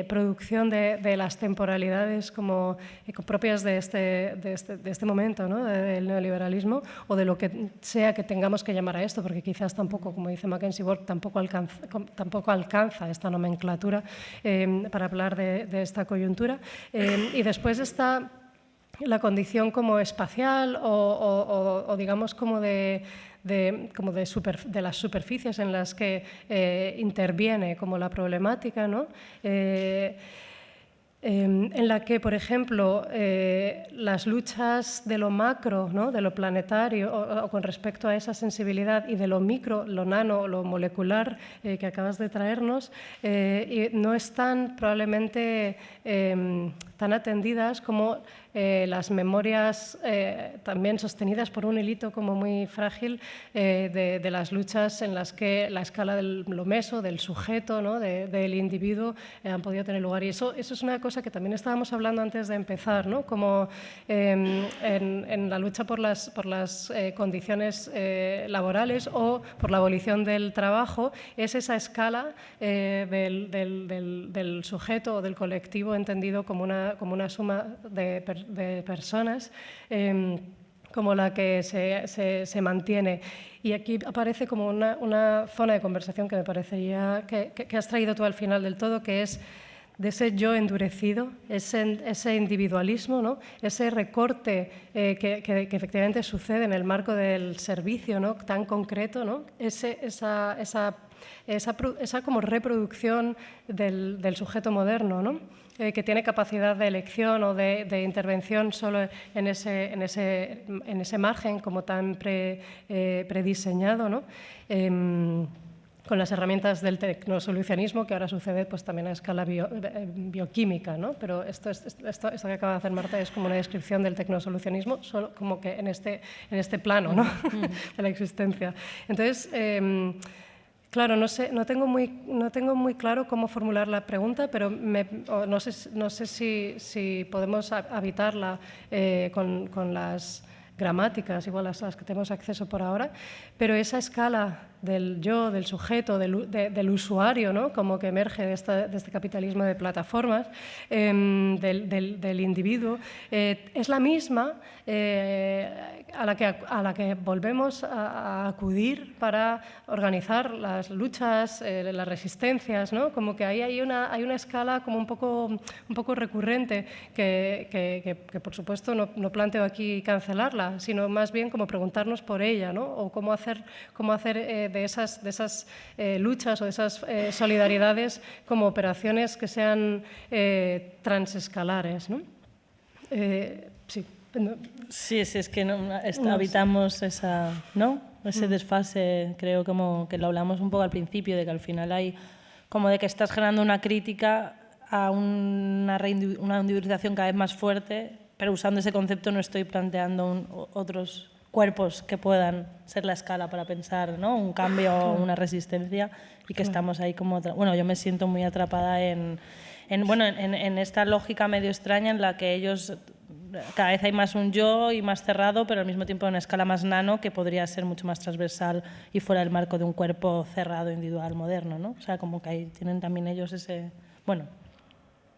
producción de las temporalidades como propias de este momento, ¿no? Del neoliberalismo o de lo que sea que tengamos que llamar a esto, porque quizás tampoco, como dice Mackenzie Ward, tampoco alcanza esta nomenclatura para hablar de esta coyuntura. Y después está la condición como espacial o digamos como de las superficies en las que interviene como la problemática, ¿no? En la que, por ejemplo, las luchas de lo macro, ¿no? De lo planetario, o con respecto a esa sensibilidad, y de lo micro, lo nano, lo molecular que acabas de traernos, y no están probablemente tan atendidas como las memorias también sostenidas por un hilito como muy frágil de las luchas en las que la escala de lo meso, del sujeto, ¿no? del individuo han podido tener lugar. Y eso es una cosa que también estábamos hablando antes de empezar, ¿no? Como en la lucha por las condiciones laborales o por la abolición del trabajo, es esa escala del sujeto o del colectivo entendido como una suma de personas como la que se mantiene. Y aquí aparece como una zona de conversación que me parecería que has traído tú al final del todo, que es de ese yo endurecido, ese individualismo, ¿no? Ese recorte que efectivamente sucede en el marco del servicio, ¿no? Tan concreto, ¿no? Esa como reproducción del sujeto moderno, ¿no? Que tiene capacidad de elección o de intervención solo en ese margen como tan prediseñado, que con las herramientas del tecnosolucionismo, que ahora sucede pues, también a escala bioquímica, ¿no? Pero esto que acaba de hacer Marta es como una descripción del tecnosolucionismo, solo como que en este plano, ¿no? de la existencia. Entonces, claro, no tengo muy claro cómo formular la pregunta, pero no sé si podemos habitarla con las gramáticas, igual las que tenemos acceso por ahora, pero esa escala del yo, del sujeto, del usuario, ¿no? Como que emerge de este capitalismo de plataformas, del individuo, es la misma a la que volvemos a acudir para organizar las luchas, las resistencias, ¿no? Como que ahí hay una escala como un poco recurrente que por supuesto no planteo aquí cancelarla, sino más bien como preguntarnos por ella, ¿no? O cómo hacer de esas luchas o de esas solidaridades como operaciones que sean transescalares, ¿no? Sí. Sí, es que habitamos ese desfase, creo como que lo hablamos un poco al principio, de que al final hay como de que estás generando una crítica a una individualización cada vez más fuerte, pero usando ese concepto no estoy planteando otros cuerpos que puedan ser la escala para pensar, ¿no? Un cambio o una resistencia, y que estamos ahí como... Bueno, yo me siento muy atrapada en esta lógica medio extraña en la que ellos... Cada vez hay más un yo y más cerrado, pero al mismo tiempo en una escala más nano que podría ser mucho más transversal y fuera del marco de un cuerpo cerrado individual moderno, ¿no? O sea, como que ahí tienen también ellos ese... Bueno,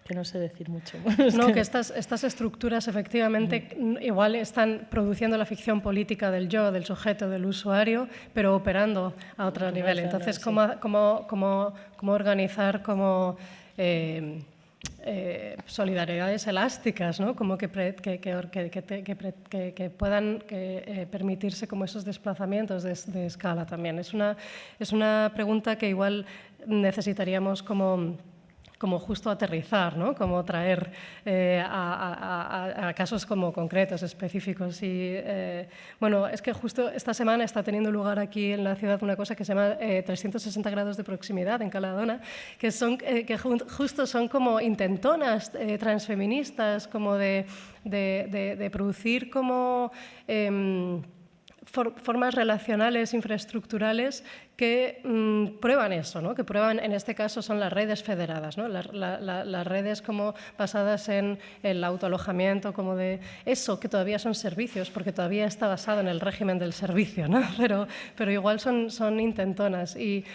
que no sé decir mucho. No, que estas estructuras efectivamente igual están produciendo la ficción política del yo, del sujeto, del usuario, pero operando a otro nivel. Entonces, ¿cómo organizar solidaridades elásticas, ¿no? Como que puedan permitirse como esos desplazamientos de escala también. Es una pregunta que igual necesitaríamos como justo aterrizar, ¿no? Como traer a casos como concretos, específicos. Y bueno, es que justo esta semana está teniendo lugar aquí en la ciudad una cosa que se llama 360 grados de proximidad en Caladona, que justo son como intentonas transfeministas, como de producir como... formas relacionales, infraestructurales que prueban eso, ¿no? Que prueban, en este caso son las redes federadas, ¿no? Las redes como basadas en el autoalojamiento, como de eso, que todavía son servicios, porque todavía está basado en el régimen del servicio, ¿no? Pero igual son intentonas. Y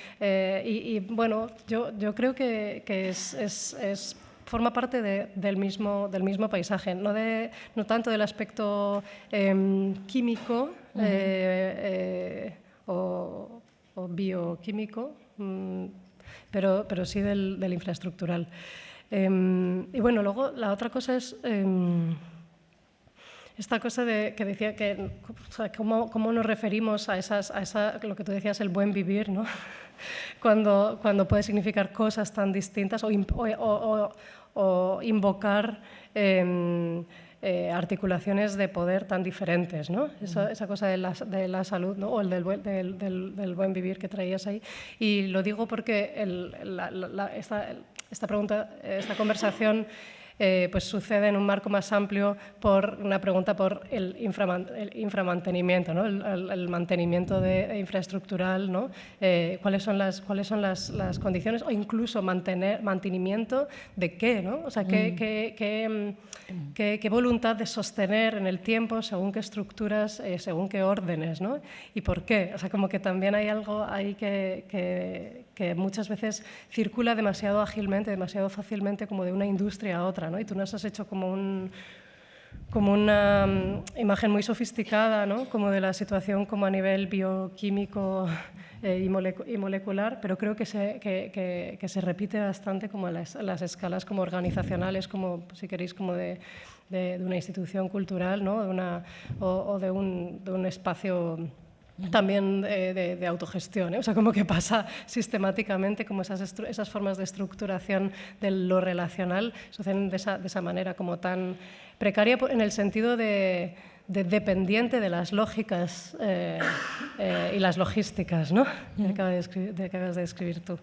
bueno, yo creo que forma parte del mismo paisaje, no tanto del aspecto químico o bioquímico, pero sí del infraestructural. Y bueno, luego la otra cosa es esta cosa que decía que, o sea, cómo nos referimos a lo que tú decías, el buen vivir, ¿no? Cuando puede significar cosas tan distintas o invocar articulaciones de poder tan diferentes, ¿no? Esa cosa de la salud, ¿no? O el del buen vivir que traías ahí. Y lo digo porque esta conversación pues sucede en un marco más amplio por una pregunta por el inframantenimiento, ¿no? el mantenimiento infraestructural, ¿no? ¿Cuáles son las condiciones, o incluso mantenimiento de qué, ¿no? O sea, qué voluntad de sostener en el tiempo, según qué estructuras, según qué órdenes, ¿no? Y por qué. O sea, como que también hay algo ahí que muchas veces circula demasiado ágilmente, demasiado fácilmente, como de una industria a otra, ¿no? Y tú nos has hecho como una imagen muy sofisticada, ¿no? Como de la situación como a nivel bioquímico y molecular, pero creo que se repite bastante como en las escalas como organizacionales, como, si queréis, como de una institución cultural, ¿no? O de un espacio también de autogestión, ¿eh? O sea, como que pasa sistemáticamente, como esas formas de estructuración de lo relacional suceden de esa manera como tan precaria, en el sentido de dependiente de las lógicas y las logísticas, ¿no? Que acabas de describir tú.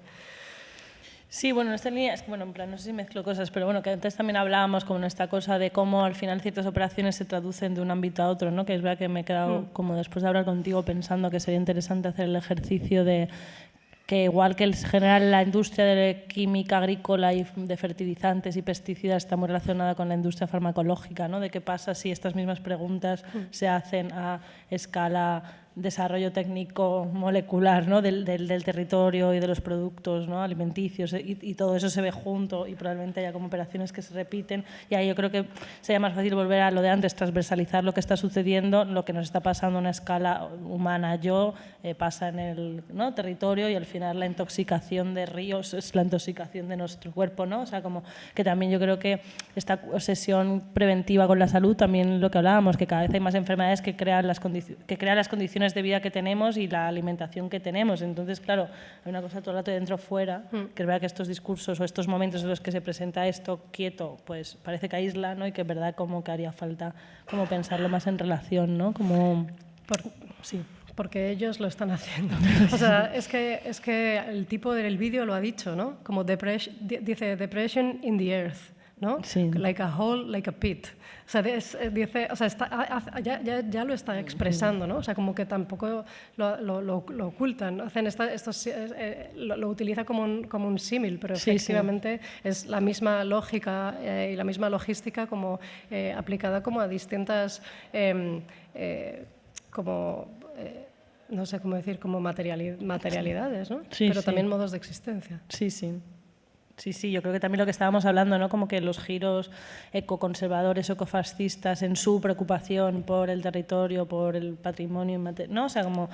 Sí, bueno, en esta línea, es que, bueno, en plan, no sé si mezclo cosas, pero bueno, que antes también hablábamos como en esta cosa de cómo al final ciertas operaciones se traducen de un ámbito a otro, ¿no? Que es verdad que me he quedado, como después de hablar contigo, pensando que sería interesante hacer el ejercicio de que, igual que en general la industria de química agrícola y de fertilizantes y pesticidas está muy relacionada con la industria farmacológica, ¿no? De qué pasa si estas mismas preguntas se hacen a escala desarrollo técnico molecular, ¿no? del territorio y de los productos, ¿no? alimenticios, y todo eso se ve junto y probablemente haya como operaciones que se repiten, y ahí yo creo que sería más fácil volver a lo de antes, transversalizar lo que está sucediendo, lo que nos está pasando a una escala humana. Pasa en el, ¿no? territorio, y al final la intoxicación de ríos es la intoxicación de nuestro cuerpo, ¿no? O sea, como que también yo creo que esta obsesión preventiva con la salud, también lo que hablábamos, que cada vez hay más enfermedades que crean las condiciones de vida que tenemos y la alimentación que tenemos. Entonces, claro, hay una cosa todo el rato de dentro fuera, que es verdad que estos discursos o estos momentos en los que se presenta esto quieto, pues parece que aísla, ¿no? Y que es verdad como que haría falta como pensarlo más en relación, ¿no? Como... sí. Porque ellos lo están haciendo. O sea, es que el tipo del vídeo lo ha dicho, ¿no? Como dice depression in the earth, ¿no? Sí. Like a hole, like a pit. O sea, dice, o sea, ya lo está expresando, ¿no? O sea, como que tampoco lo ocultan. Hacen lo utiliza como un símil, pero efectivamente es la misma lógica y la misma logística como aplicada como a distintas no sé cómo decir, como materialidades, ¿no? Sí, pero también modos de existencia. Sí, sí. Sí, yo creo que también lo que estábamos hablando, ¿no? Como que los giros ecoconservadores, ecofascistas, en su preocupación por el territorio, por el patrimonio, ¿no? O sea, como,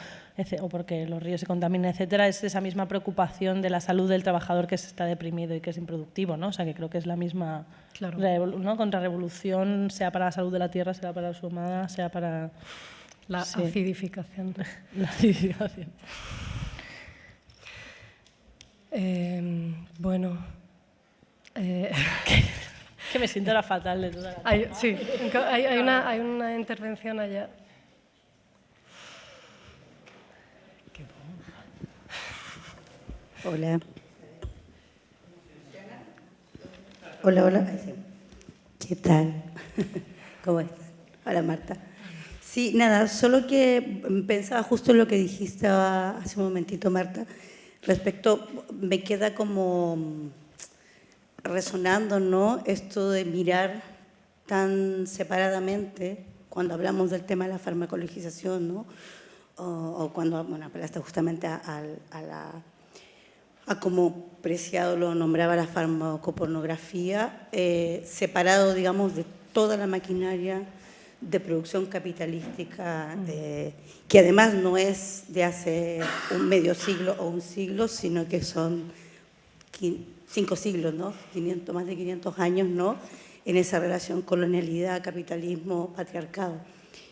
o porque los ríos se contaminan, etcétera, es esa misma preocupación de la salud del trabajador que está deprimido y que es improductivo, ¿no? O sea, que creo que es la misma, claro, ¿no? Contrarrevolución, sea para la salud de la tierra, sea para su humana, sea para... La acidificación. La acidificación. Bueno... que me siento la fatal de toda la... Sí, hay una intervención allá. Hola. Hola. ¿Qué tal? ¿Cómo están? Hola, Marta. Sí, nada, solo que pensaba justo en lo que dijiste hace un momentito, Marta, respecto, me queda como resonando, ¿no? Esto de mirar tan separadamente cuando hablamos del tema de la farmacologización, ¿no? O cuando, bueno, hablaste justamente a como Preciado lo nombraba la farmacopornografía, separado, digamos, de toda la maquinaria de producción capitalística, que además no es de hace un medio siglo o un siglo, sino que son 5 siglos, ¿no? Más de 500 años, ¿no? En esa relación colonialidad, capitalismo, patriarcado.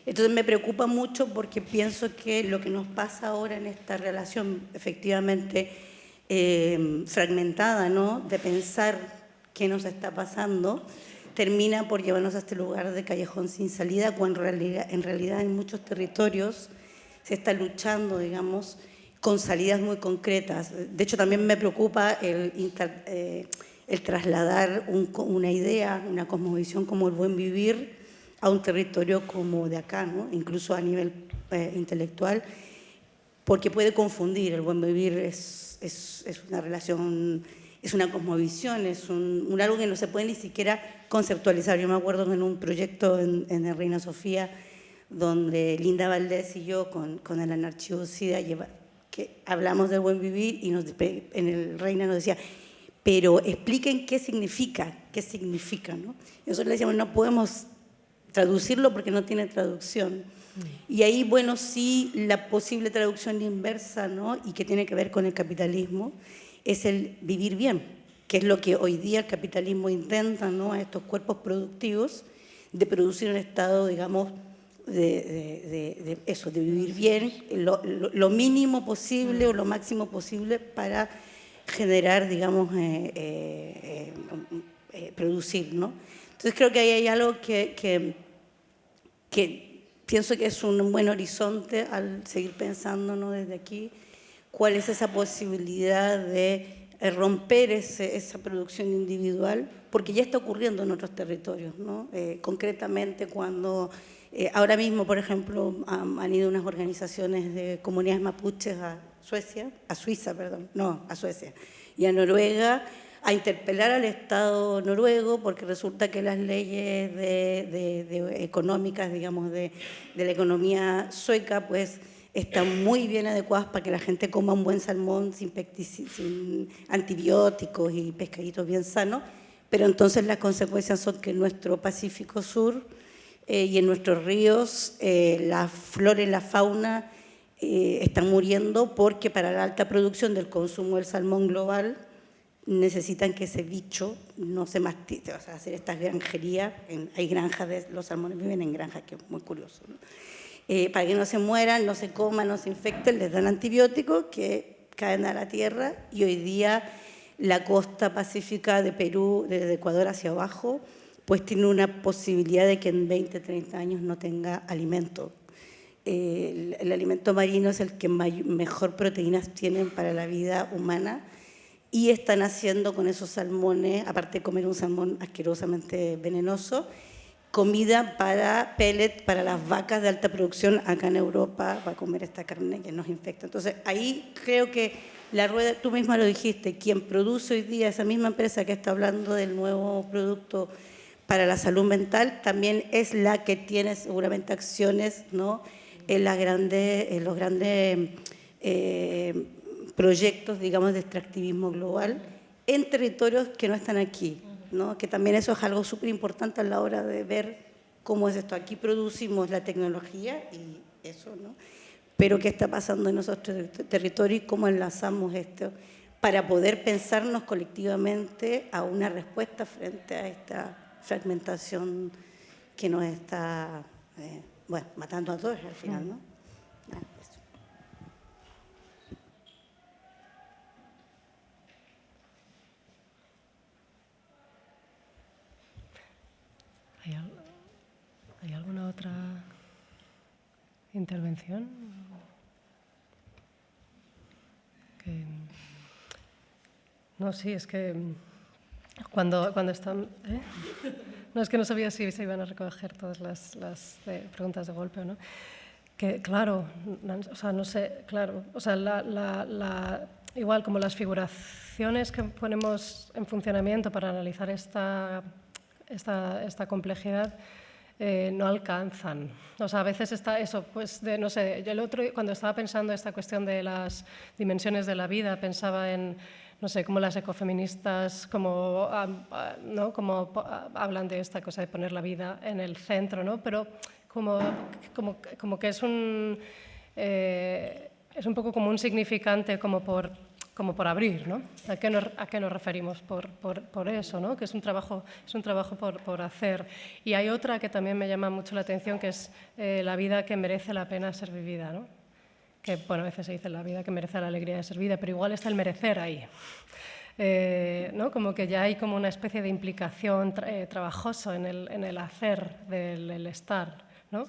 Entonces me preocupa mucho porque pienso que lo que nos pasa ahora en esta relación efectivamente fragmentada, ¿no? De pensar qué nos está pasando, termina por llevarnos a este lugar de callejón sin salida, cuando en realidad en muchos territorios se está luchando, digamos, con salidas muy concretas. De hecho, también me preocupa el trasladar una idea, una cosmovisión como el buen vivir a un territorio como de acá, ¿no? Incluso a nivel intelectual, porque puede confundir. El buen vivir es una relación, es una cosmovisión, es un algo que no se puede ni siquiera conceptualizar. Yo me acuerdo en un proyecto en el Reina Sofía, donde Linda Valdés y yo con el Anarchivo SIDA que hablamos del buen vivir, y en el Reina nos decía, pero expliquen qué significa, ¿no? Y nosotros le decíamos, no podemos traducirlo porque no tiene traducción. Y ahí, bueno, sí, la posible traducción inversa, ¿no? Y que tiene que ver con el capitalismo, es el vivir bien, que es lo que hoy día el capitalismo intenta, ¿no? A estos cuerpos productivos, de producir un estado, digamos, de vivir bien, lo mínimo posible o lo máximo posible para generar, digamos, producir, ¿no? Entonces creo que ahí hay algo que pienso que es un buen horizonte al seguir pensando, ¿no? Desde aquí, cuál es esa posibilidad de romper esa producción individual, porque ya está ocurriendo en otros territorios, ¿no? Concretamente cuando ahora mismo, por ejemplo, han ido unas organizaciones de comunidades mapuches a Suecia y a Noruega, a interpelar al Estado noruego, porque resulta que las leyes económicas, digamos, de la economía sueca, pues están muy bien adecuadas para que la gente coma un buen salmón sin antibióticos y pescaditos bien sanos, pero entonces las consecuencias son que en nuestro Pacífico Sur y en nuestros ríos la flora y la fauna están muriendo porque para la alta producción del consumo del salmón global necesitan que ese bicho no se mastice, o sea, hacer estas granjerías. Hay granjas, los salmones viven en granjas, que es muy curioso, ¿no? Para que no se mueran, no se coman, no se infecten, les dan antibióticos que caen a la tierra, y hoy día la costa pacífica de Perú, desde Ecuador hacia abajo, pues tiene una posibilidad de que en 20, 30 años no tenga alimento. El alimento marino es el que mejor proteínas tienen para la vida humana, y están haciendo con esos salmones, aparte de comer un salmón asquerosamente venenoso, comida para pellet, para las vacas de alta producción acá en Europa, para comer esta carne que nos infecta. Entonces, ahí creo que la rueda, tú misma lo dijiste, quien produce hoy día, esa misma empresa que está hablando del nuevo producto para la salud mental, también es la que tiene seguramente acciones, ¿no?, en los grandes proyectos, digamos, de extractivismo global en territorios que no están aquí, ¿no? Que también eso es algo súper importante a la hora de ver cómo es esto. Aquí producimos la tecnología y eso, ¿no? Pero qué está pasando en esos territorios y cómo enlazamos esto para poder pensarnos colectivamente a una respuesta frente a esta fragmentación que nos está, bueno, matando a todos al final, ¿no? Eso. ¿Hay alguna otra intervención? No, sí, es que cuando están... No, es que no sabía si se iban a recoger todas las preguntas de golpe o no. Que claro, o sea, no sé, claro, o sea, igual como las figuraciones que ponemos en funcionamiento para analizar esta complejidad no alcanzan. O sea, a veces está eso, pues, no sé, yo el otro, cuando estaba pensando esta cuestión de las dimensiones de la vida, pensaba en, no sé, cómo las ecofeministas como hablan de esta cosa de poner la vida en el centro, ¿no? Pero como que es un poco como un significante como por abrir, ¿no? ¿A qué nos referimos por eso, ¿no? Que es un trabajo por hacer. Y hay otra que también me llama mucho la atención, que es la vida que merece la pena ser vivida, ¿no? Que, bueno, a veces se dice la vida que merece la alegría de ser vida, pero igual está el merecer ahí. ¿No? Como que ya hay como una especie de implicación trabajoso en el hacer del estar, ¿no?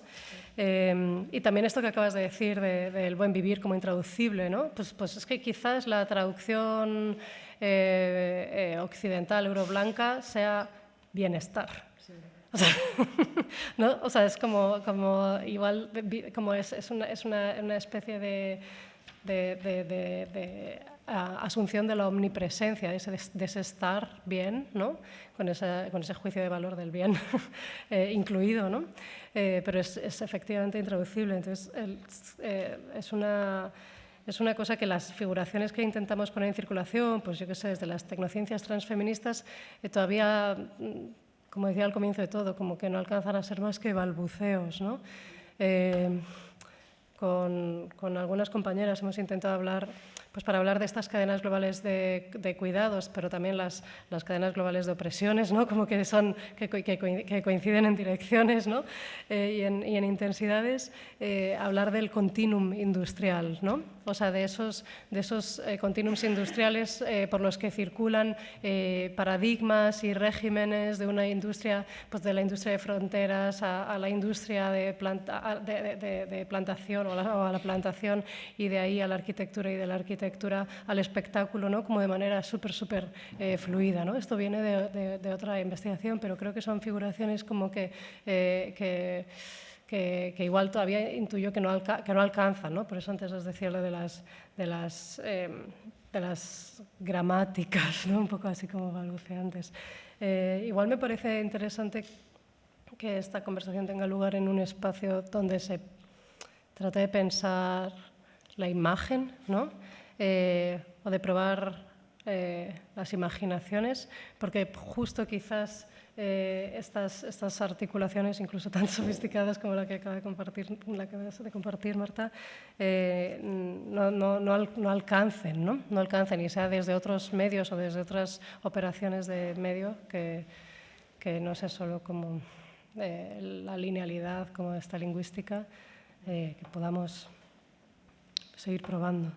Y también esto que acabas de decir del buen vivir como intraducible, ¿no? Pues es que quizás la traducción occidental euroblanca sea bienestar. O sea, ¿no? O sea, es como igual, como es una especie de asunción de la omnipresencia, de ese estar bien, ¿no? Con ese juicio de valor del bien incluido, ¿no? Pero es efectivamente intraducible. Entonces, es una cosa que las figuraciones que intentamos poner en circulación, pues yo qué sé, desde las tecnociencias transfeministas, todavía, como decía al comienzo de todo, como que no alcanzan a ser más que balbuceos, ¿no? Con algunas compañeras hemos intentado hablar, pues para hablar de estas cadenas globales de cuidados, pero también las cadenas globales de opresiones, ¿no? Como que coinciden en direcciones, ¿no? Y en intensidades, hablar del continuum industrial, ¿no? O sea, de esos continuums industriales por los que circulan paradigmas y regímenes de una industria, pues de la industria de fronteras a la industria de plantación o a la plantación, y de ahí a la arquitectura, y de la arquitectura al espectáculo, ¿no? Como de manera súper fluida, ¿no? Esto viene de otra investigación, pero creo que son figuraciones como que igual todavía intuyo que no alcanzan, ¿no? Por eso antes os decía lo de las gramáticas, ¿no? Un poco así como balbuceantes. Igual me parece interesante que esta conversación tenga lugar en un espacio donde se traté de pensar la imagen, ¿no? O de probar las imaginaciones, porque justo quizás estas articulaciones, incluso tan sofisticadas como la que acabas de compartir, Marta, no alcancen, ¿no? No alcancen, y sea desde otros medios o desde otras operaciones de medio que no sea solo como la linealidad, como esta lingüística, que podamos seguir probando.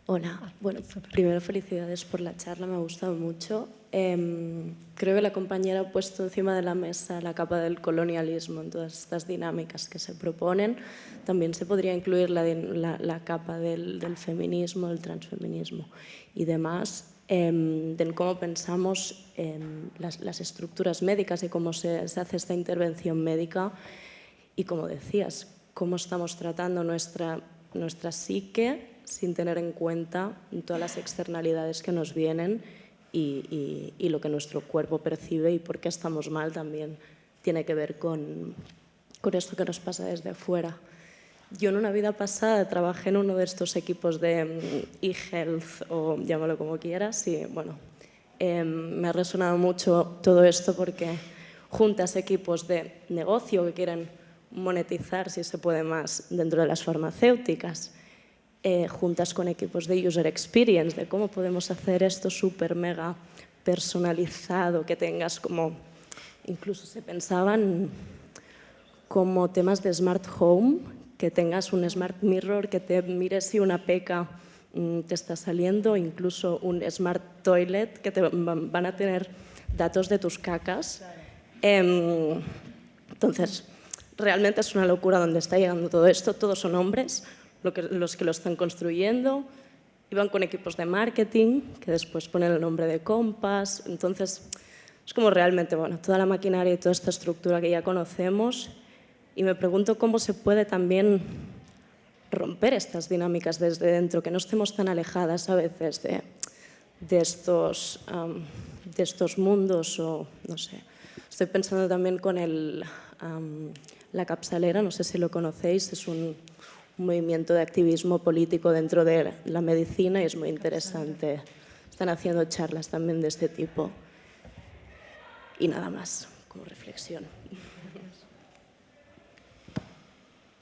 Hola, bueno, primero felicidades por la charla, me ha gustado mucho. Creo que la compañera ha puesto encima de la mesa la capa del colonialismo en todas estas dinámicas que se proponen. También se podría incluir la capa del feminismo, del transfeminismo y demás, de cómo pensamos las estructuras médicas y cómo se hace esta intervención médica y, como decías, cómo estamos tratando nuestra psique sin tener en cuenta todas las externalidades que nos vienen y lo que nuestro cuerpo percibe y por qué estamos mal también tiene que ver con esto que nos pasa desde fuera. Yo en una vida pasada trabajé en uno de estos equipos de e-health, o llámalo como quieras, y bueno, me ha resonado mucho todo esto porque juntas equipos de negocio que quieren monetizar, si se puede más, dentro de las farmacéuticas, juntas con equipos de user experience, de cómo podemos hacer esto súper mega personalizado, que tengas como, incluso se pensaban como temas de smart home, que tengas un smart mirror que te mire si una peca te está saliendo, incluso un smart toilet que te van a tener datos de tus cacas. Entonces, realmente es una locura donde está llegando todo esto. Todos son hombres los que lo están construyendo, y van con equipos de marketing que después ponen el nombre de Compass. Entonces, es como realmente, bueno, toda la maquinaria y toda esta estructura que ya conocemos, y me pregunto cómo se puede también romper estas dinámicas desde dentro, que no estemos tan alejadas a veces de estos mundos, o no sé. Estoy pensando también con la capsalera, no sé si lo conocéis, es un movimiento de activismo político dentro de la medicina y es muy interesante. Están haciendo charlas también de este tipo. Y nada más, como reflexión.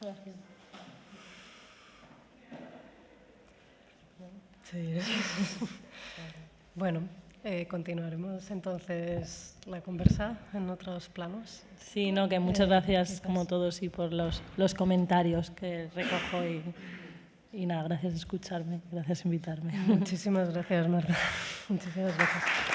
Gracias. Sí. Bueno, continuaremos entonces la conversa en otros planos. Sí, no, que muchas gracias como todos y por los comentarios que recojo y nada, gracias por escucharme, gracias por invitarme. Muchísimas gracias, Marta. Muchísimas gracias.